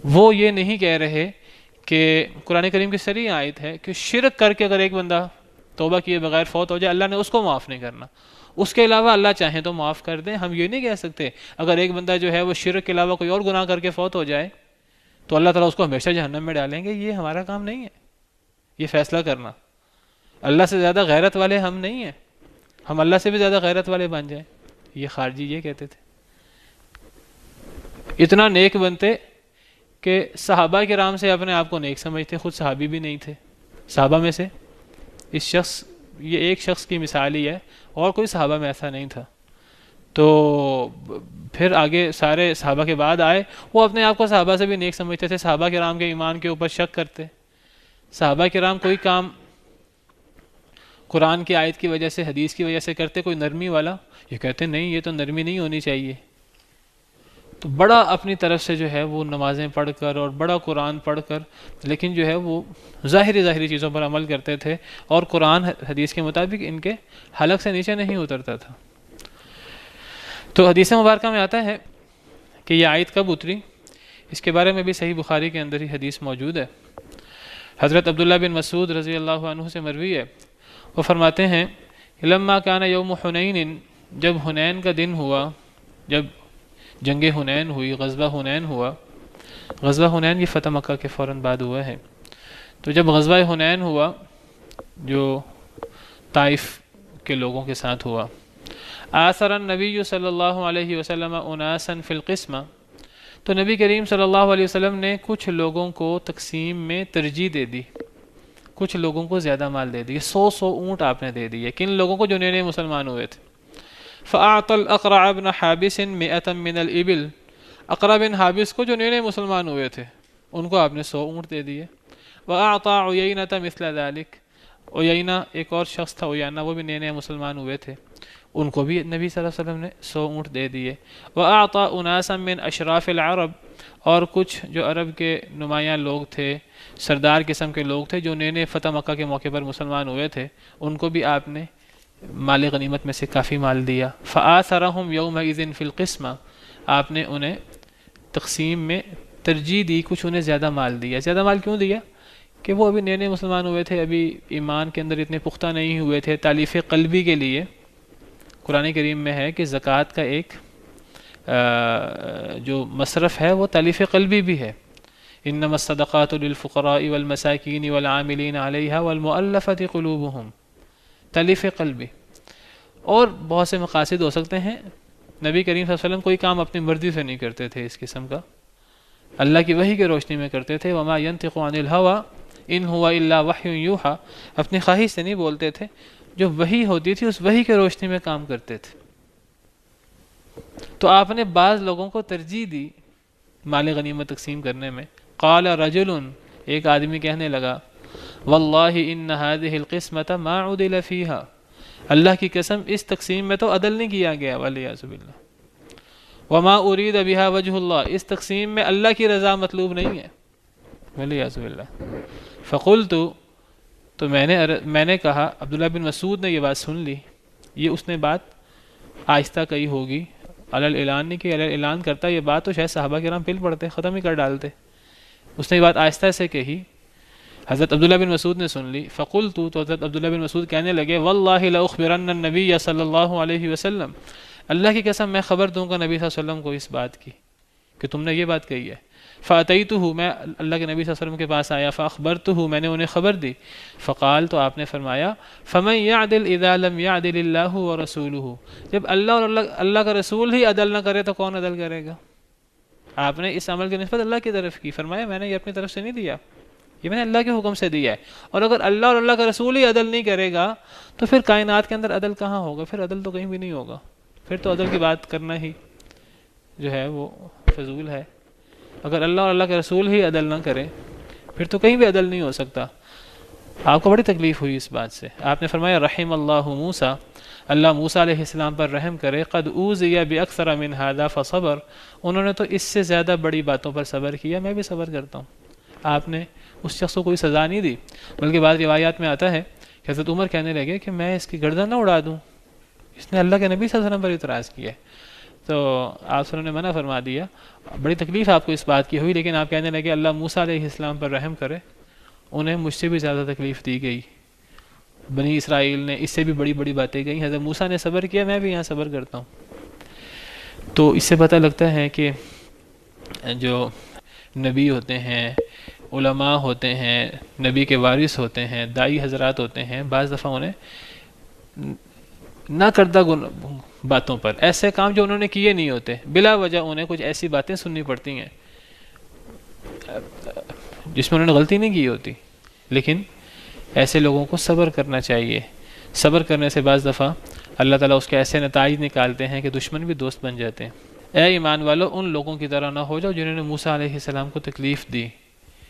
وہ یہ نہیں کہہ رہے کہ قرآن کریم کی صریح آیت ہے کہ شرک کر کے اگر ایک بندہ توبہ کیے بغیر فوت ہو جائے اللہ نے اس کو معاف نہیں کرنا، اس کے علاوہ اللہ چاہیں تو معاف کر دیں۔ ہم یہ نہیں کہہ سکتے اگر ایک بندہ جو ہے وہ شرک کے علاوہ کوئی اور گناہ کر کے فوت ہو جائے تو اللہ تعالیٰ اس کو ہمیشہ جہنم میں ڈالیں گے۔ یہ ہمارا کام نہیں ہے یہ فیصلہ کرنا۔ اللہ سے زیادہ غیرت والے ہم نہیں ہیں، ہم اللہ سے بھی زیادہ غیرت والے بن جائیں۔ یہ خارجی یہ کہتے تھے، اتنا نیک بنتے کہ صحابہ کرام سے اپنے آپ کو نیک سمجھتے، خود صحابی بھی نہیں تھے۔ صحابہ میں سے اس شخص، یہ ایک شخص کی مثال ہی ہے، اور کوئی صحابہ میں ایسا نہیں تھا۔ تو پھر آگے سارے صحابہ کے بعد آئے، وہ اپنے آپ کو صحابہ سے بھی نیک سمجھتے تھے، صحابہ کرام کے ایمان کے اوپر شک کرتے۔ صحابہ کرام کوئی کام قرآن کی آیت کی وجہ سے، حدیث کی وجہ سے کرتے کوئی نرمی والا، یہ کہتے نہیں یہ تو نرمی نہیں ہونی چاہیے۔ تو بڑا اپنی طرف سے جو ہے وہ نمازیں پڑھ کر اور بڑا قرآن پڑھ کر، لیکن جو ہے وہ ظاہری چیزوں پر عمل کرتے تھے، اور قرآن حدیث کے مطابق ان کے حلق سے نیچے نہیں اترتا تھا۔ تو حدیث مبارکہ میں آتا ہے کہ یہ آیت کب اتری، اس کے بارے میں بھی صحیح بخاری کے اندر ہی حدیث موجود ہے۔ حضرت عبداللہ بن مسعود رضی اللہ عنہ سے مروی ہے، وہ فرماتے ہیں لما کان یوم حنین، جب حنین کا دن ہوا، جب جنگ حنین ہوئی، غزوہ حنین ہوا۔ غزوہ حنین یہ فتح مکہ کے فوراً بعد ہوا ہے۔ تو جب غزوہ حنین ہوا جو طائف کے لوگوں کے ساتھ ہوا، آثر النبی صلی اللہ علیہ وسلم اناسا فی القسمہ، تو نبی کریم صلی اللہ علیہ وسلم نے کچھ لوگوں کو تقسیم میں ترجیح دے دی، کچھ لوگوں کو زیادہ مال دے دیے، 100 اونٹ آپ نے دے دیے۔ کن لوگوں کو؟ جو نئے نئے مسلمان ہوئے تھے۔ فأعطى الأقرع بن حابس 100 من الإبل، اقرع بن حابس کو جو نئے نئے مسلمان ہوئے تھے ان کو آپ نے 100 اونٹ دے دیے۔ وأعطى عيينة مثل ذلك، عیینہ ایک اور شخص تھا، عیینہ وہ بھی نئے نئے مسلمان ہوئے تھے، ان کو بھی نبی صلی اللہ علیہ وسلم نے 100 اونٹ دے دیے. وَأَعْطَى أُنَاسًا مِّنْ أَشْرَافِ الْعَرَبِ، اور کچھ جو عرب کے نمایاں لوگ تھے، سردار قسم کے لوگ تھے جو نئے فتح مکہ کے موقع پر مسلمان ہوئے تھے، ان کو بھی آپ نے مال غنیمت میں سے کافی مال دیا. فآثرهم يومئذ في القسمة، آپ نے انہیں تقسیم میں ترجیح دی، کچھ انہیں زیادہ مال دیا. زیادہ مال کیوں دیا؟ کہ وہ ابھی نئے مسلمان ہوئے تھے، ابھی ایمان کے اندر اتنے پختہ نہیں ہوئے تھے. تالیف قلبی کے لیے قرآن کریم میں ہے کہ زکوٰۃ کا ایک جو مصرف ہے وہ تالیف قلبی بھی ہے. انما الصدقات للفقراء والمساکین والعاملین علیہا والمؤلفۃ قلوبہم، تالیف قلبی. اور بہت سے مقاصد ہو سکتے ہیں. نبی کریم صلی اللہ علیہ وسلم کوئی کام اپنی مرضی سے نہیں کرتے تھے، اس قسم کا اللہ کی وحی کے روشنی میں کرتے تھے. وما ينطق عن الهوى ان هو الا وحی یوحى، اپنی خواہش سے نہیں بولتے تھے، جو وحی ہوتی تھی اس وحی کے روشنی میں کام کرتے تھے. تو آپ نے بعض لوگوں کو ترجیح دی مال غنیمت تقسیم کرنے میں. قال رجل، ایک آدمی کہنے لگا، واللہ ان هذه القسمة ما عدل فيها، اللہ کی قسم اس تقسیم میں تو عدل نہیں کیا گیا، والعیاذ باللہ. وما ارید بها وجہ اللہ، اس تقسیم میں اللہ کی رضا مطلوب نہیں ہے، والعیاذ باللہ. فقلت، تو میں نے کہا، عبداللہ بن مسعود نے یہ بات سن لی. یہ اس نے بات آہستہ کہی ہوگی، علی اعلان نہیں کہ، علی اعلان کرتا یہ بات تو شاید صحابہ کرام پل پڑتے، ختم ہی کر ڈالتے. اس نے یہ بات آہستہ سے کہی، حضرت عبداللہ بن مسعود نے سن لی. فقلت، تو حضرت عبداللہ بن مسعود کہنے لگے، واللہ لاخبرن النبی صلی اللہ علیہ وسلم، اللہ کی قسم میں خبر دوں گا نبی صلی اللہ علیہ وسلم کو اس بات کی کہ تم نے یہ بات کہی ہے. فاتیتہ، میں اللہ کے نبی صلی اللہ علیہ وسلم کے پاس آیا. فاخبرتہ، میں نے انہیں خبر دی. فقال، تو آپ نے فرمایا، فمن یعدل اذا لم یعدل اللہ ورسولہ، جب اللہ کا رسول ہی عدل نہ کرے تو کون عدل کرے گا؟ آپ نے اس عمل کی نسبت اللہ کی طرف کی. فرمایا میں نے یہ اپنی طرف سے نہیں دیا، یہ میں نے اللہ کے حکم سے دیا ہے. اور اگر اللہ اور اللہ کا رسول ہی عدل نہیں کرے گا تو پھر کائنات کے اندر عدل کہاں ہوگا؟ پھر عدل تو کہیں بھی نہیں ہوگا. پھر تو عدل کی بات کرنا ہی جو ہے وہ فضول ہے. اگر اللہ اور اللہ کے رسول ہی عدل نہ کرے پھر تو کہیں بھی عدل نہیں ہو سکتا. آپ کو بڑی تکلیف ہوئی اس بات سے. آپ نے فرمایا، رحم اللہ موسیٰ، اللہ موسیٰ علیہ السلام پر رحم کرے. قد اوذی باکثر من ھذا فصبر، انہوں نے تو اس سے زیادہ بڑی باتوں پر صبر کیا، میں بھی صبر کرتا ہوں. آپ نے اس شخص کو کوئی سزا نہیں دی، بلکہ بعض روایات میں آتا ہے کہ حضرت عمر کہنے لگے کہ میں اس کی گردن نہ اڑا دوں، اس نے اللہ کے نبی صلی اللہ علیہ وسلم پر اعتراض کیا ہے. تو آپ صلی اللہ نے منع فرما دیا. بڑی تکلیف آپ کو اس بات کی ہوئی، لیکن آپ کہنے لگے اللہ موسیٰ علیہ السلام پر رحم کرے، انہیں مجھ سے بھی زیادہ تکلیف دی گئی. بنی اسرائیل نے اس سے بھی بڑی بڑی باتیں گئی، حضرت موسیٰ نے صبر کیا، میں بھی یہاں صبر کرتا ہوں. تو اس سے پتہ لگتا ہے کہ جو نبی ہوتے ہیں، علماء ہوتے ہیں، نبی کے وارث ہوتے ہیں، دائی حضرات ہوتے ہیں، بعض دفعہ انہیں نہ کردہ باتوں پر، ایسے کام جو انہوں نے کیے نہیں ہوتے، بلا وجہ انہیں کچھ ایسی باتیں سننی پڑتی ہیں جس میں انہوں نے غلطی نہیں کی ہوتی. لیکن ایسے لوگوں کو صبر کرنا چاہیے. صبر کرنے سے بعض دفعہ اللہ تعالیٰ اس کے ایسے نتائج نکالتے ہیں کہ دشمن بھی دوست بن جاتے ہیں. اے ایمان والو، ان لوگوں کی طرح نہ ہو جاؤ جنہوں نے موسیٰ علیہ السلام کو تکلیف دی.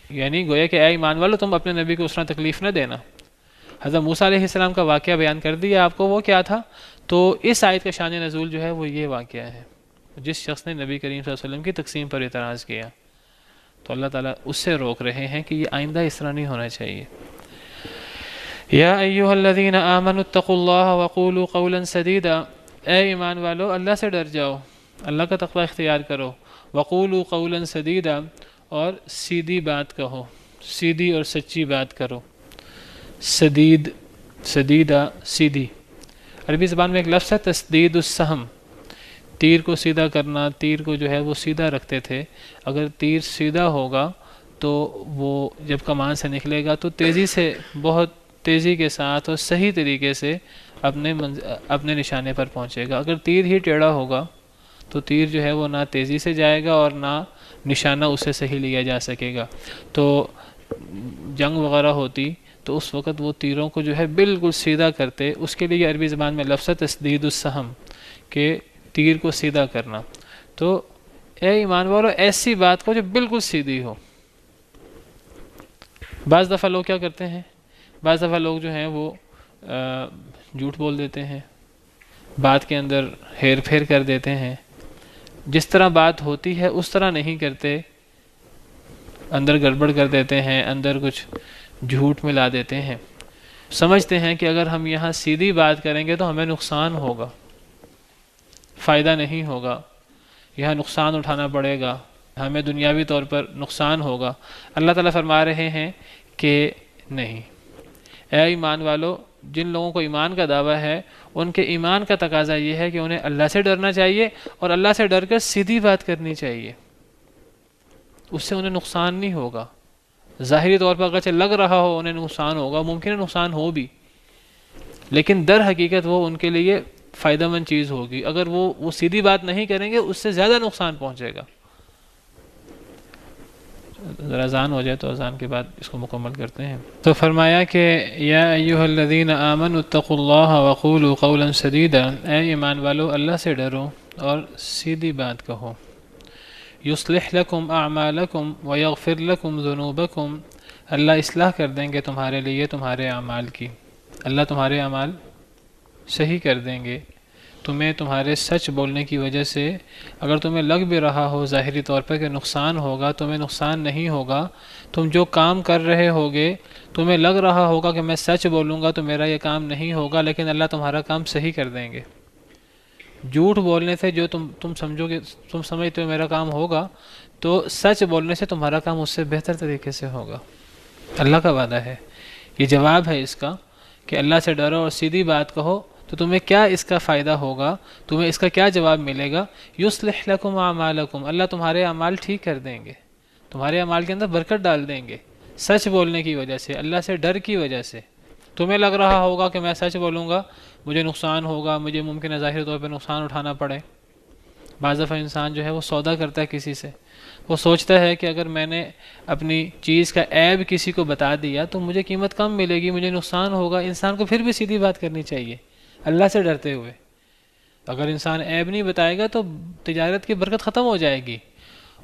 یعنی گویا کہ اے ایمان والو، تم اپنے نبی کو اس طرح تکلیف نہ دینا. حضرت موسیٰ علیہ السلام کا واقعہ بیان کر دیا آپ کو، وہ کیا تھا. تو اس آیت کا شان نزول جو ہے وہ یہ واقعہ ہے، جس شخص نے نبی کریم صلی اللہ علیہ وسلم کی تقسیم پر اعتراض کیا. تو اللہ تعالیٰ اس سے روک رہے ہیں کہ یہ آئندہ اس طرح نہیں ہونا چاہیے. یا ایھا الذین آمنوا اتقوا اللہ وقولوا قولا سدیدا، اے ایمان والو اللہ سے ڈر جاؤ، اللہ کا تقوی اختیار کرو. وقولوا قولا سدیدا، اور سیدھی بات کہو، سیدھی اور سچی بات کرو. سدیدہ سیدھی، عربی زبان میں ایک لفظ ہے تسدید السہم، تیر کو سیدھا کرنا. تیر کو جو ہے وہ سیدھا رکھتے تھے. اگر تیر سیدھا ہوگا تو وہ جب کمان سے نکلے گا تو تیزی سے، بہت تیزی کے ساتھ اور صحیح طریقے سے اپنے نشانے پر پہنچے گا. اگر تیر ہی ٹیڑھا ہوگا تو تیر جو ہے وہ نہ تیزی سے جائے گا اور نہ نشانہ اس سے صحیح لیا جا سکے گا. تو جنگ وغیرہ ہوتی تو اس وقت وہ تیروں کو جو ہے بالکل سیدھا کرتے. اس کے لیے عربی زبان میں لفظ ہے تسدید السہم، کہ تیر کو سیدھا کرنا. تو اے ایمان والو ایسی بات کو جو بالکل سیدھی ہو. بعض دفعہ لوگ کیا کرتے ہیں، بعض دفعہ لوگ جو ہیں وہ جھوٹ بول دیتے ہیں، بات کے اندر ہیر پھیر کر دیتے ہیں، جس طرح بات ہوتی ہے اس طرح نہیں کرتے، اندر گڑبڑ کر دیتے ہیں، اندر کچھ جھوٹ ملا دیتے ہیں، سمجھتے ہیں کہ اگر ہم یہاں سیدھی بات کریں گے تو ہمیں نقصان ہوگا، فائدہ نہیں ہوگا، یہاں نقصان اٹھانا پڑے گا، ہمیں دنیاوی طور پر نقصان ہوگا۔ اللہ تعالیٰ فرما رہے ہیں کہ نہیں، اے ایمان والو، جن لوگوں کو ایمان کا دعویٰ ہے ان کے ایمان کا تقاضا یہ ہے کہ انہیں اللہ سے ڈرنا چاہیے اور اللہ سے ڈر کر سیدھی بات کرنی چاہیے، اس سے انہیں نقصان نہیں ہوگا۔ ظاہری طور پر اگرچہ لگ رہا ہو انہیں نقصان ہوگا، ممکن ہے نقصان ہو بھی، لیکن در حقیقت وہ ان کے لیے فائدہ مند چیز ہوگی۔ اگر وہ سیدھی بات نہیں کریں گے اس سے زیادہ نقصان پہنچے گا۔ ذرا اذان ہو جائے تو اذان کے بعد اس کو مکمل کرتے ہیں۔ تو فرمایا کہ یا ایھا الذین آمنوا اتقوا اللہ وقولوا قولا سدیدا، اے ایمان والو اللہ سے ڈرو اور سیدھی بات کہو۔ یصلح لکم اعمالکم ویغفر لکم ذنوبکم، اللہ اصلاح کر دیں گے تمہارے لیے تمہارے اعمال کی، اللہ تمہارے اعمال صحیح کر دیں گے۔ تمہیں تمہارے سچ بولنے کی وجہ سے اگر تمہیں لگ بھی رہا ہو ظاہری طور پر کہ نقصان ہوگا، تمہیں نقصان نہیں ہوگا۔ تم جو کام کر رہے ہوگے تمہیں لگ رہا ہوگا کہ میں سچ بولوں گا تو میرا یہ کام نہیں ہوگا، لیکن اللہ تمہارا کام صحیح کر دیں گے۔ جھوٹ بولنے سے جو تم سمجھو کہ تم سمجھتے ہو میرا کام ہوگا، تو سچ بولنے سے تمہارا کام اس سے بہتر طریقے سے ہوگا۔ اللہ کا وعدہ ہے، یہ جواب ہے اس کا کہ اللہ سے ڈرو اور سیدھی بات کہو، تو تمہیں کیا اس کا فائدہ ہوگا، تمہیں اس کا کیا جواب ملے گا؟ یصلح لکم اعمالکم، اللہ تمہارے اعمال ٹھیک کر دیں گے، تمہارے اعمال کے اندر برکت ڈال دیں گے، سچ بولنے کی وجہ سے، اللہ سے ڈر کی وجہ سے۔ تمہیں لگ رہا ہوگا کہ میں سچ بولوں گا مجھے نقصان ہوگا، مجھے ممکن ہے ظاہری طور پہ نقصان اٹھانا پڑے۔ بعض دفعہ انسان جو ہے وہ سودا کرتا ہے کسی سے، وہ سوچتا ہے کہ اگر میں نے اپنی چیز کا عیب کسی کو بتا دیا تو مجھے قیمت کم ملے گی، مجھے نقصان ہوگا۔ انسان کو پھر بھی سیدھی بات کرنی چاہیے اللہ سے ڈرتے ہوئے۔ اگر انسان عیب نہیں بتائے گا تو تجارت کی برکت ختم ہو جائے گی،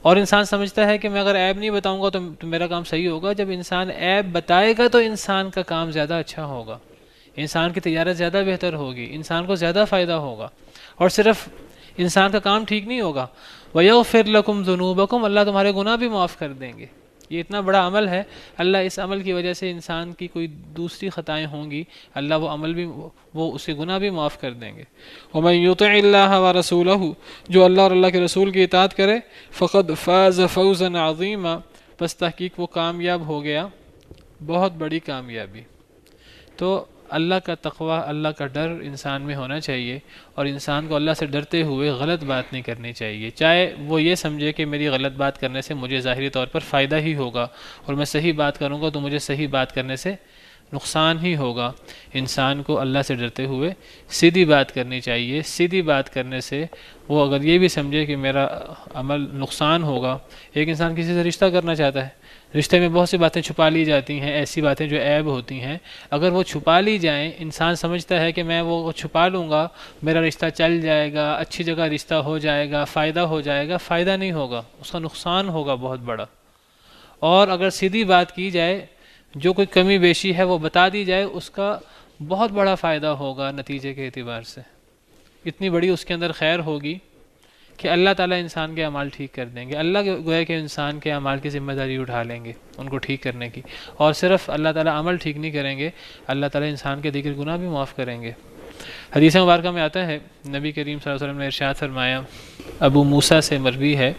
اور انسان سمجھتا ہے کہ میں اگر عیب نہیں بتاؤں گا تو میرا کام صحیح ہوگا۔ جب انسان عیب بتائے گا تو انسان کا کام زیادہ اچھا ہوگا، انسان کی تجارت زیادہ بہتر ہوگی، انسان کو زیادہ فائدہ ہوگا، اور صرف انسان کا کام ٹھیک نہیں ہوگا، وَيَغْفِرْ لَكُمْ ذُنُوبَكُمْ، اللہ تمہارے گناہ بھی معاف کر دیں گے۔ یہ اتنا بڑا عمل ہے، اللہ اس عمل کی وجہ سے انسان کی کوئی دوسری خطائیں ہوں گی، اللہ وہ عمل بھی، وہ اس کے گناہ بھی معاف کر دیں گے۔ وَمَن يُطِعِ اللَّهَ وَرَسُولَهُ، جو اللہ اور اللہ کے رسول کی اطاعت کرے، فَقَدْ فَازَ فَوْزًا عَظِيمًا، بس تحقیق وہ کامیاب ہو گیا، بہت بڑی کامیابی۔ تو اللہ کا تقوی، اللہ کا ڈر انسان میں ہونا چاہیے، اور انسان کو اللہ سے ڈرتے ہوئے غلط بات نہیں کرنی چاہیے، چاہے وہ یہ سمجھے کہ میری غلط بات کرنے سے مجھے ظاہری طور پر فائدہ ہی ہوگا، اور میں صحیح بات کروں گا تو مجھے صحیح بات کرنے سے نقصان ہی ہوگا۔ انسان کو اللہ سے ڈرتے ہوئے سیدھی بات کرنی چاہیے۔ سیدھی بات کرنے سے وہ اگر یہ بھی سمجھے کہ میرا عمل نقصان ہوگا، ایک انسان کسی سے رشتہ کرنا چاہتا ہے، رشتے میں بہت سی باتیں چھپا لی جاتی ہیں، ایسی باتیں جو عیب ہوتی ہیں، اگر وہ چھپا لی جائیں، انسان سمجھتا ہے کہ میں وہ چھپا لوں گا میرا رشتہ چل جائے گا، اچھی جگہ رشتہ ہو جائے گا، فائدہ ہو جائے گا، فائدہ نہیں ہوگا، اس کا نقصان ہوگا بہت بڑا۔ اور اگر سیدھی بات کی جائے، جو کوئی کمی بیشی ہے وہ بتا دی جائے، اس کا بہت بڑا فائدہ ہوگا نتیجے کے اعتبار سے، اتنی بڑی اس کے اندر خیر ہوگی کہ اللہ تعالیٰ انسان کے اعمال ٹھیک کر دیں گے۔ اللہ گویا کہ انسان کے اعمال کی ذمہ داری اٹھا لیں گے ان کو ٹھیک کرنے کی، اور صرف اللہ تعالیٰ عمل ٹھیک نہیں کریں گے، اللہ تعالیٰ انسان کے دیگر گناہ بھی معاف کریں گے۔ حدیث مبارکہ میں آتا ہے، نبی کریم صلی اللہ علیہ وسلم نے ارشاد فرمایا، ابو موسیٰ سے مروی ہے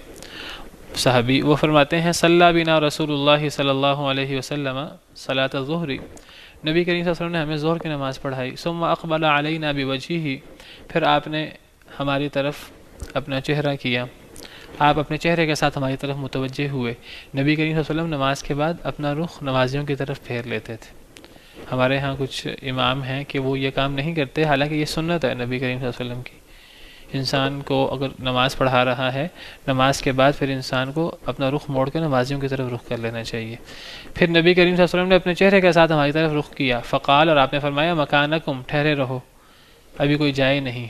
صحابی، وہ فرماتے ہیں صلی بنا رسول اللہ صلی اللہ علیہ وسلم صلاۃ الظہر، نبی کریم صلی اللہ علیہ وسلم نے ہمیں ظہر کی نماز پڑھائی، ثم اقبل علینا بوجہہ، پھر آپ نے ہماری طرف اپنا چہرہ کیا، آپ اپنے چہرے کے ساتھ ہماری طرف متوجہ ہوئے۔ نبی کریم صلی اللہ علیہ وسلم نماز کے بعد اپنا رخ نمازیوں کی طرف پھیر لیتے تھے۔ ہمارے ہاں کچھ امام ہیں کہ وہ یہ کام نہیں کرتے، حالانکہ یہ سنت ہے نبی کریم صلی اللہ علیہ وسلم کی۔ انسان کو اگر نماز پڑھا رہا ہے، نماز کے بعد پھر انسان کو اپنا رخ موڑ کے نمازیوں کی طرف رخ کر لینا چاہیے۔ پھر نبی کریم صلی اللہ علیہ وسلم نے اپنے چہرے کے ساتھ ہماری طرف رخ کیا، فقال، اور آپ نے فرمایا، مکانکم، ٹھہرے رہو، ابھی کوئی جائے نہیں۔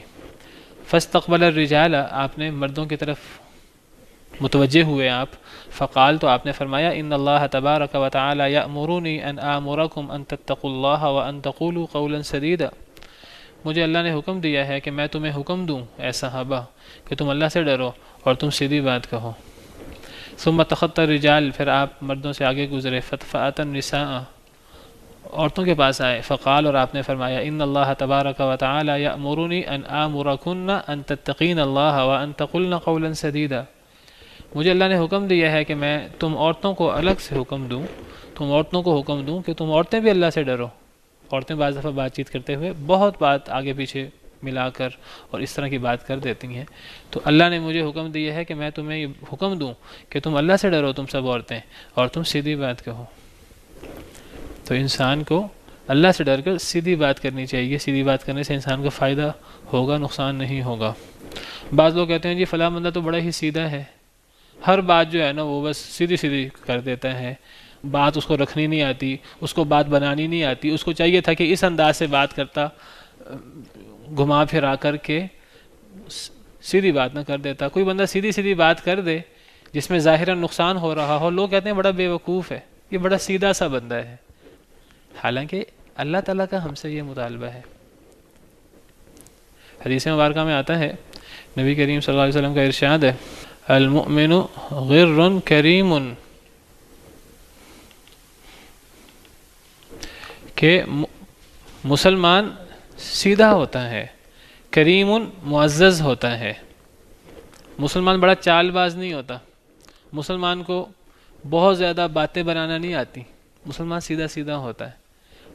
فاستقبل الرجال، آپ نے مردوں کی طرف متوجہ ہوئے آپ، فقال، تو آپ نے فرمایا، ان اللہ تبارک و تعالی یأمرنی ان آمرکم ان تتقوا اللہ وان تقولوا قولا سدیدا، مجھے اللہ نے حکم دیا ہے کہ میں تمہیں حکم دوں اے صحابہ کہ تم اللہ سے ڈرو اور تم سیدھی بات کہو۔ ثم تخطى الرجال، پھر آپ مردوں سے آگے گزرے، فأتى النساء، عورتوں کے پاس آئے، فقال، اور آپ نے فرمایا، ان اللہ تبارک و تعالی یأمرنی ان آمرکن ان تتقین اللہ وان تقلن قولا سدیدا، مجھے اللہ نے حکم دیا ہے کہ میں تم عورتوں کو الگ سے حکم دوں، تم عورتوں کو حکم دوں کہ تم عورتیں بھی اللہ سے ڈرو۔ عورتیں بعض دفعہ بات چیت کرتے ہوئے بہت بات آگے پیچھے ملا کر اور اس طرح کی بات کر دیتی ہیں، تو اللہ نے مجھے حکم دیا ہے کہ میں تمہیں یہ حکم دوں کہ تم اللہ سے ڈرو تم سب عورتیں، اور تم سیدھی بات کہو۔ تو انسان کو اللہ سے ڈر کر سیدھی بات کرنی چاہیے، سیدھی بات کرنے سے انسان کو فائدہ ہوگا، نقصان نہیں ہوگا۔ بعض لوگ کہتے ہیں جی فلاں بندہ تو بڑا ہی سیدھا ہے، ہر بات جو ہے نا وہ بس سیدھی سیدھی کر دیتا ہے، بات اس کو رکھنی نہیں آتی، اس کو بات بنانی نہیں آتی، اس کو چاہیے تھا کہ اس انداز سے بات کرتا، گھما پھرا کر کے سیدھی بات نہ کر دیتا۔ کوئی بندہ سیدھی سیدھی بات کر دے جس میں ظاہراً نقصان ہو رہا ہو، لوگ کہتے ہیں بڑا بے وقوف ہے، یہ بڑا سیدھا سا بندہ ہے، حالانکہ اللہ تعالیٰ کا ہم سے یہ مطالبہ ہے۔ حدیث مبارکہ میں آتا ہے، نبی کریم صلی اللہ علیہ وسلم کا ارشاد ہے، المؤمن غر کریم، کہ مسلمان سیدھا ہوتا ہے، کریم معزز ہوتا ہے۔ مسلمان بڑا چال باز نہیں ہوتا، مسلمان کو بہت زیادہ باتیں بنانا نہیں آتی، مسلمان سیدھا سیدھا ہوتا ہے،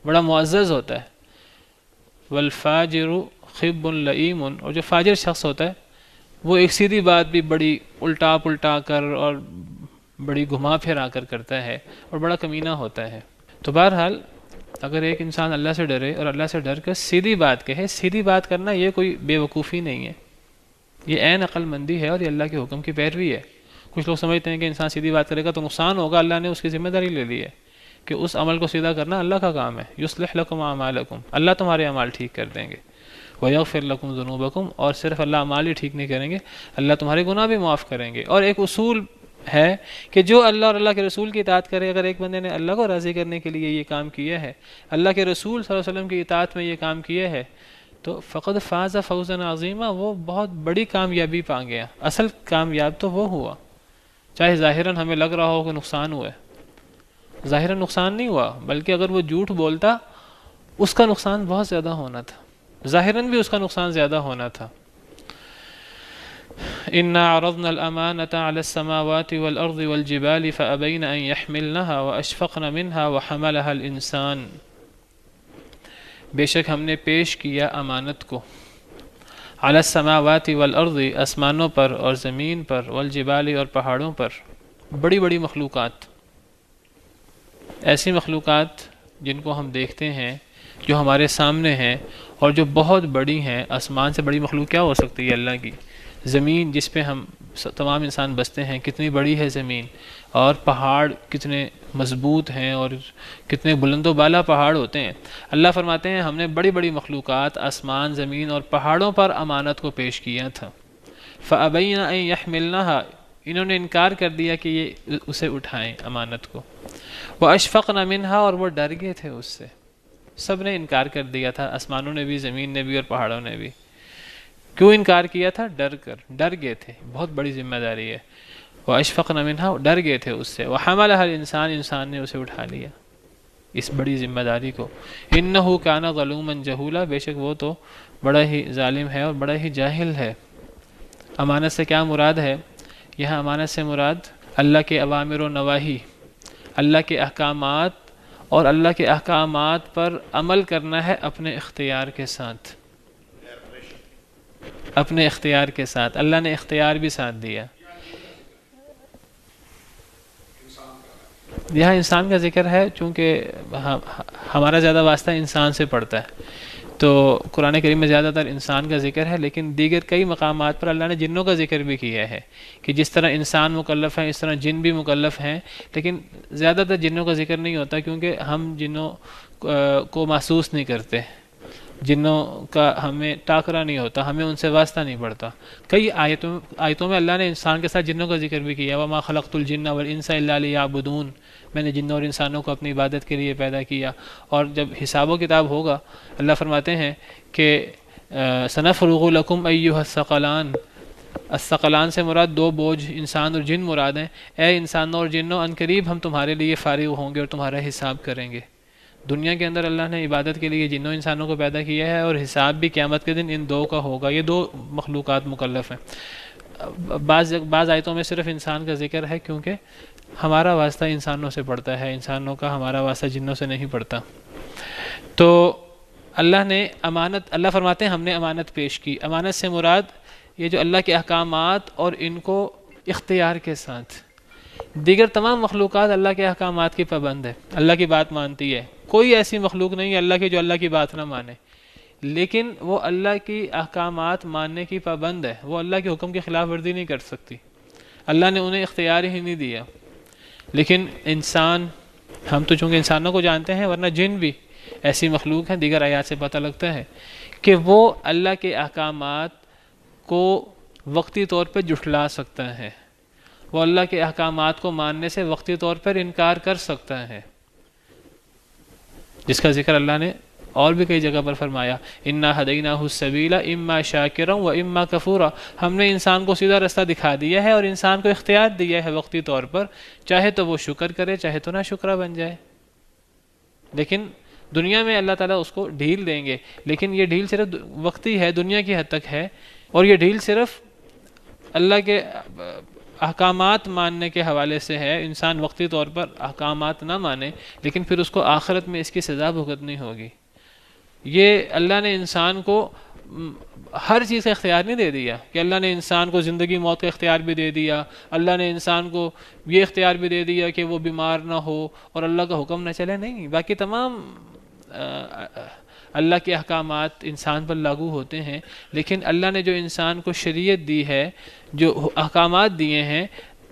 بڑا معزز ہوتا ہے۔ والفاجر خب لئیم، اور جو فاجر شخص ہوتا ہے وہ ایک سیدھی بات بھی بڑی الٹا پلٹا کر اور بڑی گھما پھرا کر کرتا ہے اور بڑا کمینہ ہوتا ہے۔ تو بہرحال اگر ایک انسان اللہ سے ڈرے اور اللہ سے ڈر کر سیدھی بات کہے، سیدھی بات کرنا یہ کوئی بے وقوفی نہیں ہے، یہ عین عقل مندی ہے اور یہ اللہ کے حکم کی پیروی ہے۔ کچھ لوگ سمجھتے ہیں کہ انسان سیدھی بات کرے گا تو نقصان ہوگا، اللہ نے اس کی ذمہ داری لے لی ہے کہ اس عمل کو سیدھا کرنا اللہ کا کام ہے، یصلح لکم اعمالکم، اللہ تمہارے اعمال ٹھیک کر دیں گے، ویغفر لکم ذنوبکم، اور صرف اللہ اعمال ہی ٹھیک نہیں کریں گے، اللہ تمہارے گناہ بھی معاف کریں گے۔ اور ایک اصول ہے کہ جو اللہ اور اللہ کے رسول کی اطاعت کرے، اگر ایک بندے نے اللہ کو راضی کرنے کے لیے یہ کام کیا ہے، اللہ کے رسول صلی اللہ علیہ وسلم کی اطاعت میں یہ کام کیا ہے، تو فقد فاز فوزا عظیما، وہ بہت بڑی کامیابی پا گیا۔ اصل کامیاب تو وہ ہوا، چاہے ظاہراً ہمیں لگ رہا ہو کہ نقصان ہوا ہے، ظاہراً نقصان نہیں ہوا، بلکہ اگر وہ جھوٹ بولتا اس کا نقصان بہت زیادہ ہونا تھا، ظاہراً بھی اس کا نقصان زیادہ ہونا تھا۔ إنا عرضنا الأمانة على السماوات والأرض والجبال فأبين أن يحملنها وأشفقن منها وحملها الإنسان، بے شک ہم نے پیش کیا امانت کو، على السماوات والأرض، آسمانوں پر اور زمین پر، والجبال اور پہاڑوں پر، بڑی بڑی مخلوقات، ایسی مخلوقات جن کو ہم دیکھتے ہیں، جو ہمارے سامنے ہیں اور جو بہت بڑی ہیں۔ آسمان سے بڑی مخلوق کیا ہو سکتی ہے اللہ کی؟ زمین جس پہ ہم تمام انسان بستے ہیں کتنی بڑی ہے زمین، اور پہاڑ کتنے مضبوط ہیں اور کتنے بلند و بالا پہاڑ ہوتے ہیں۔ اللہ فرماتے ہیں ہم نے بڑی بڑی مخلوقات، آسمان، زمین اور پہاڑوں پر امانت کو پیش کیا تھا۔ فَأَبَيْنَ أَن يَحْمِلْنَهَا، انہوں نے انکار کر دیا کہ یہ اسے اٹھائیں امانت کو۔ وَأَشْفَقْنَ مِنْهَا، اور وہ ڈر گئے تھے اس سے، سب نے انکار کر دیا تھا، آسمانوں نے بھی، زمین نے بھی اور پہاڑوں نے بھی۔ کیوں انکار کیا تھا؟ ڈر گئے تھے، بہت بڑی ذمہ داری ہے۔ وَأَشْفَقْنَ مِنْهَا، ڈر گئے تھے اس سے۔ وَحَمَلَهَا الْإِنسَانُ، انسان نے اسے اٹھا لیا، اس بڑی ذمہ داری کو۔ إِنَّهُ كَانَ ظَلُومًا جَهُولًا، بے شک وہ تو بڑا ہی ظالم ہے اور بڑا ہی جاہل ہے۔ امانت سے کیا مراد ہے؟ یہاں امانت سے مراد اللہ کے اوامر و نواہی، اللہ کے احکامات اور اللہ کے احکامات پر عمل کرنا ہے اپنے اختیار کے ساتھ، اپنے اختیار کے ساتھ۔ اللہ نے اختیار بھی ساتھ دیا۔ یہاں انسان کا ذکر ہے، چونکہ ہمارا زیادہ واسطہ انسان سے پڑتا ہے، تو قرآن کریم میں زیادہ تر انسان کا ذکر ہے، لیکن دیگر کئی مقامات پر اللہ نے جنوں کا ذکر بھی کیا ہے کہ جس طرح انسان مکلف ہیں اس طرح جن بھی مکلف ہیں، لیکن زیادہ تر جنوں کا ذکر نہیں ہوتا کیونکہ ہم جنوں کو محسوس نہیں کرتے۔ جنوں کا ہمیں ٹاکرا نہیں ہوتا، ہمیں ان سے واسطہ نہیں پڑتا۔ کئی آیتوں میں اللہ نے انسان کے ساتھ جنوں کا ذکر بھی کیا، وَمَا خَلَقْتُ الْجِنَّ وَالْإِنسَ إِلَّا لِيَعْبُدُونَ، میں نے جنوں اور انسانوں کو اپنی عبادت کے لیے پیدا کیا۔ اور جب حساب و کتاب ہوگا، اللہ فرماتے ہیں کہ سَنَفْرُغُ لَكُمْ أَيُّهَا الثَّقَلَانِ، الثقلان سے مراد دو بوجھ انسان اور جن مراد ہیں۔ اے انسانوں اور جنوں، ان قریب ہم تمہارے لیے فارغ ہوں گے اور تمہارا حساب کریں گے۔ دنیا کے اندر اللہ نے عبادت کے لیے جنوں انسانوں کو پیدا کیا ہے، اور حساب بھی قیامت کے دن ان دو کا ہوگا۔ یہ دو مخلوقات مکلف ہیں۔ بعض آیتوں میں صرف انسان کا ذکر ہے، کیونکہ ہمارا واسطہ انسانوں سے پڑتا ہے، انسانوں کا ہمارا واسطہ جنوں سے نہیں پڑتا۔ تو اللہ فرماتے ہیں ہم نے امانت پیش کی۔ امانت سے مراد یہ جو اللہ کے احکامات اور ان کو اختیار کے ساتھ، دیگر تمام مخلوقات اللہ کے احکامات کی پابند ہے، اللہ کی بات مانتی ہے۔ کوئی ایسی مخلوق نہیں ہے اللہ کی جو اللہ کی بات نہ مانے، لیکن وہ اللہ کی احکامات ماننے کی پابند ہے، وہ اللہ کے حکم کی خلاف ورزی نہیں کر سکتی، اللہ نے انہیں اختیار ہی نہیں دیا۔ لیکن انسان، ہم تو چونکہ انسانوں کو جانتے ہیں، ورنہ جن بھی ایسی مخلوق ہیں، دیگر آیات سے پتہ لگتا ہے کہ وہ اللہ کے احکامات کو وقتی طور پر جھٹلا سکتا ہے، وہ اللہ کے احکامات کو ماننے سے وقتی طور پر انکار کر سکتا ہے، جس کا ذکر اللہ نے اور بھی کئی جگہ پر فرمایا، اِنَّا هَدَيْنَاهُ السَّبِيلَ إِمَّا شَاكِرًا وَإِمَّا كَفُورًا، ہم نے انسان کو سیدھا رستہ دکھا دیا ہے اور انسان کو اختیار دیا ہے وقتی طور پر، چاہے تو وہ شکر کرے، چاہے تو نہ شکرہ بن جائے۔ لیکن دنیا میں اللہ تعالیٰ اس کو ڈھیل دیں گے، لیکن یہ ڈھیل صرف وقتی ہے، دنیا کی حد تک ہے، اور یہ ڈھیل صرف اللہ کے احکامات ماننے کے حوالے سے ہے۔ انسان وقتی طور پر احکامات نہ مانے، لیکن پھر اس کو آخرت میں اس کی سزا بھگتنی ہوگی۔ یہ اللہ نے انسان کو ہر چیز کا اختیار نہیں دے دیا کہ اللہ نے انسان کو زندگی موت کا اختیار بھی دے دیا، اللہ نے انسان کو یہ اختیار بھی دے دیا کہ وہ بیمار نہ ہو اور اللہ کا حکم نہ چلے، نہیں، باقی تمام اللہ کے احکامات انسان پر لاگو ہوتے ہیں۔ لیکن اللہ نے جو انسان کو شریعت دی ہے، جو احکامات دیے ہیں،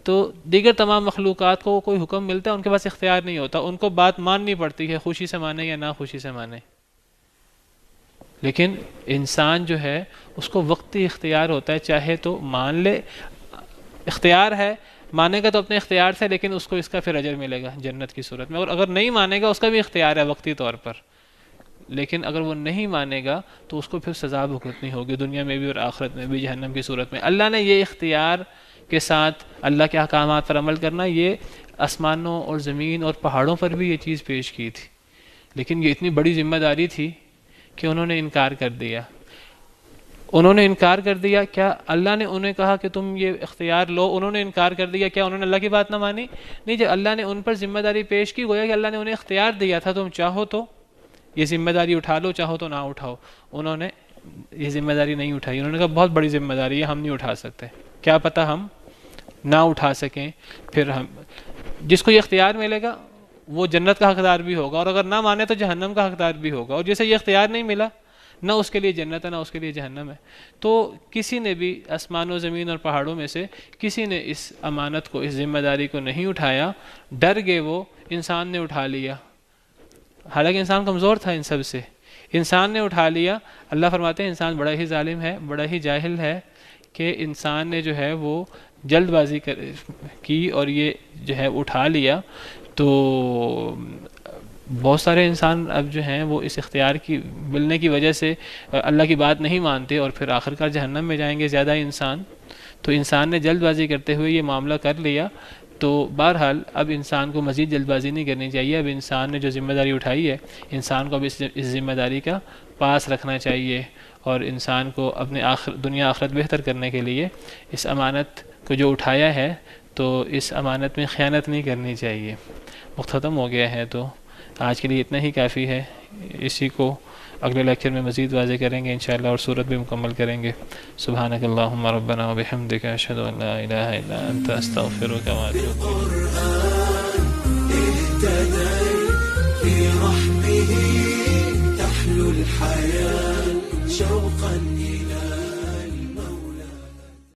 تو دیگر تمام مخلوقات کو کوئی حکم ملتا ہے، ان کے پاس اختیار نہیں ہوتا، ان کو بات ماننی پڑتی ہے، خوشی سے مانے یا نہ خوشی سے مانے۔ لیکن انسان جو ہے اس کو وقتی اختیار ہوتا ہے، چاہے تو مان لے، اختیار ہے، مانے گا تو اپنے اختیار سے، لیکن اس کو اس کا پھر اجر ملے گا جنت کی صورت میں، اور اگر نہیں مانے گا اس کا بھی اختیار ہے وقتی طور پر، لیکن اگر وہ نہیں مانے گا تو اس کو پھر سزا بھگتنی ہوگی، دنیا میں بھی اور آخرت میں بھی، جہنم کی صورت میں۔ اللہ نے یہ اختیار کے ساتھ اللہ کے احکامات پر عمل کرنا، یہ آسمانوں اور زمین اور پہاڑوں پر بھی یہ چیز پیش کی تھی، لیکن یہ اتنی بڑی ذمہ داری تھی کہ انہوں نے انکار کر دیا۔ انہوں نے انکار کر دیا، کیا اللہ نے انہیں کہا کہ تم یہ اختیار لو؟ انہوں نے انکار کر دیا، کیا انہوں نے اللہ کی بات نہ مانی؟ نہیں، جب اللہ نے ان پر ذمہ داری پیش کی، گویا کہ اللہ نے انہیں اختیار دیا تھا، تم چاہو تو یہ ذمہ داری اٹھا لو، چاہو تو نہ اٹھاؤ۔ انہوں نے یہ ذمہ داری نہیں اٹھائی، انہوں نے کہا بہت بڑی ذمہ داری ہے، ہم نہیں اٹھا سکتے، کیا پتہ ہم نہ اٹھا سکیں، پھر ہم جس کو یہ اختیار ملے گا وہ جنت کا حقدار بھی ہوگا، اور اگر نہ مانے تو جہنم کا حقدار بھی ہوگا، اور جسے یہ اختیار نہیں ملا، نہ اس کے لیے جنت ہے نہ اس کے لیے جہنم ہے۔ تو کسی نے بھی آسمان و زمین اور پہاڑوں میں سے کسی نے اس امانت کو، اس ذمہ داری کو نہیں اٹھایا، ڈر گئے، وہ انسان نے اٹھا لیا، حالانکہ انسان کمزور تھا ان سب سے، انسان نے اٹھا لیا۔ اللہ فرماتے ہیں انسان بڑا ہی ظالم ہے، بڑا ہی جاہل ہے، کہ انسان نے جو ہے وہ جلد بازی کی اور یہ جو ہے اٹھا لیا۔ تو بہت سارے انسان اب جو ہیں وہ اس اختیار کی ملنے کی وجہ سے اللہ کی بات نہیں مانتے، اور پھر آخرکار جہنم میں جائیں گے زیادہ انسان۔ تو انسان نے جلد بازی کرتے ہوئے یہ معاملہ کر لیا۔ تو بہرحال اب انسان کو مزید جلد بازی نہیں کرنی چاہیے، اب انسان نے جو ذمہ داری اٹھائی ہے، انسان کو اب اس ذمہ داری کا پاس رکھنا چاہیے، اور انسان کو اپنے دنیا آخرت بہتر کرنے کے لیے اس امانت کو جو اٹھایا ہے، تو اس امانت میں خیانت نہیں کرنی چاہیے۔ وقت ختم ہو گیا ہے، تو آج کے لیے اتنا ہی کافی ہے، اسی کو اگلے لیکچر میں مزید واضح کریں گے انشاءاللہ، اور صورت بھی مکمل کریں گے۔ سبحانک اللہم ربنا وبحمدک، اشہد ان لا الہ الا انت، استغفرک واتوب الیک۔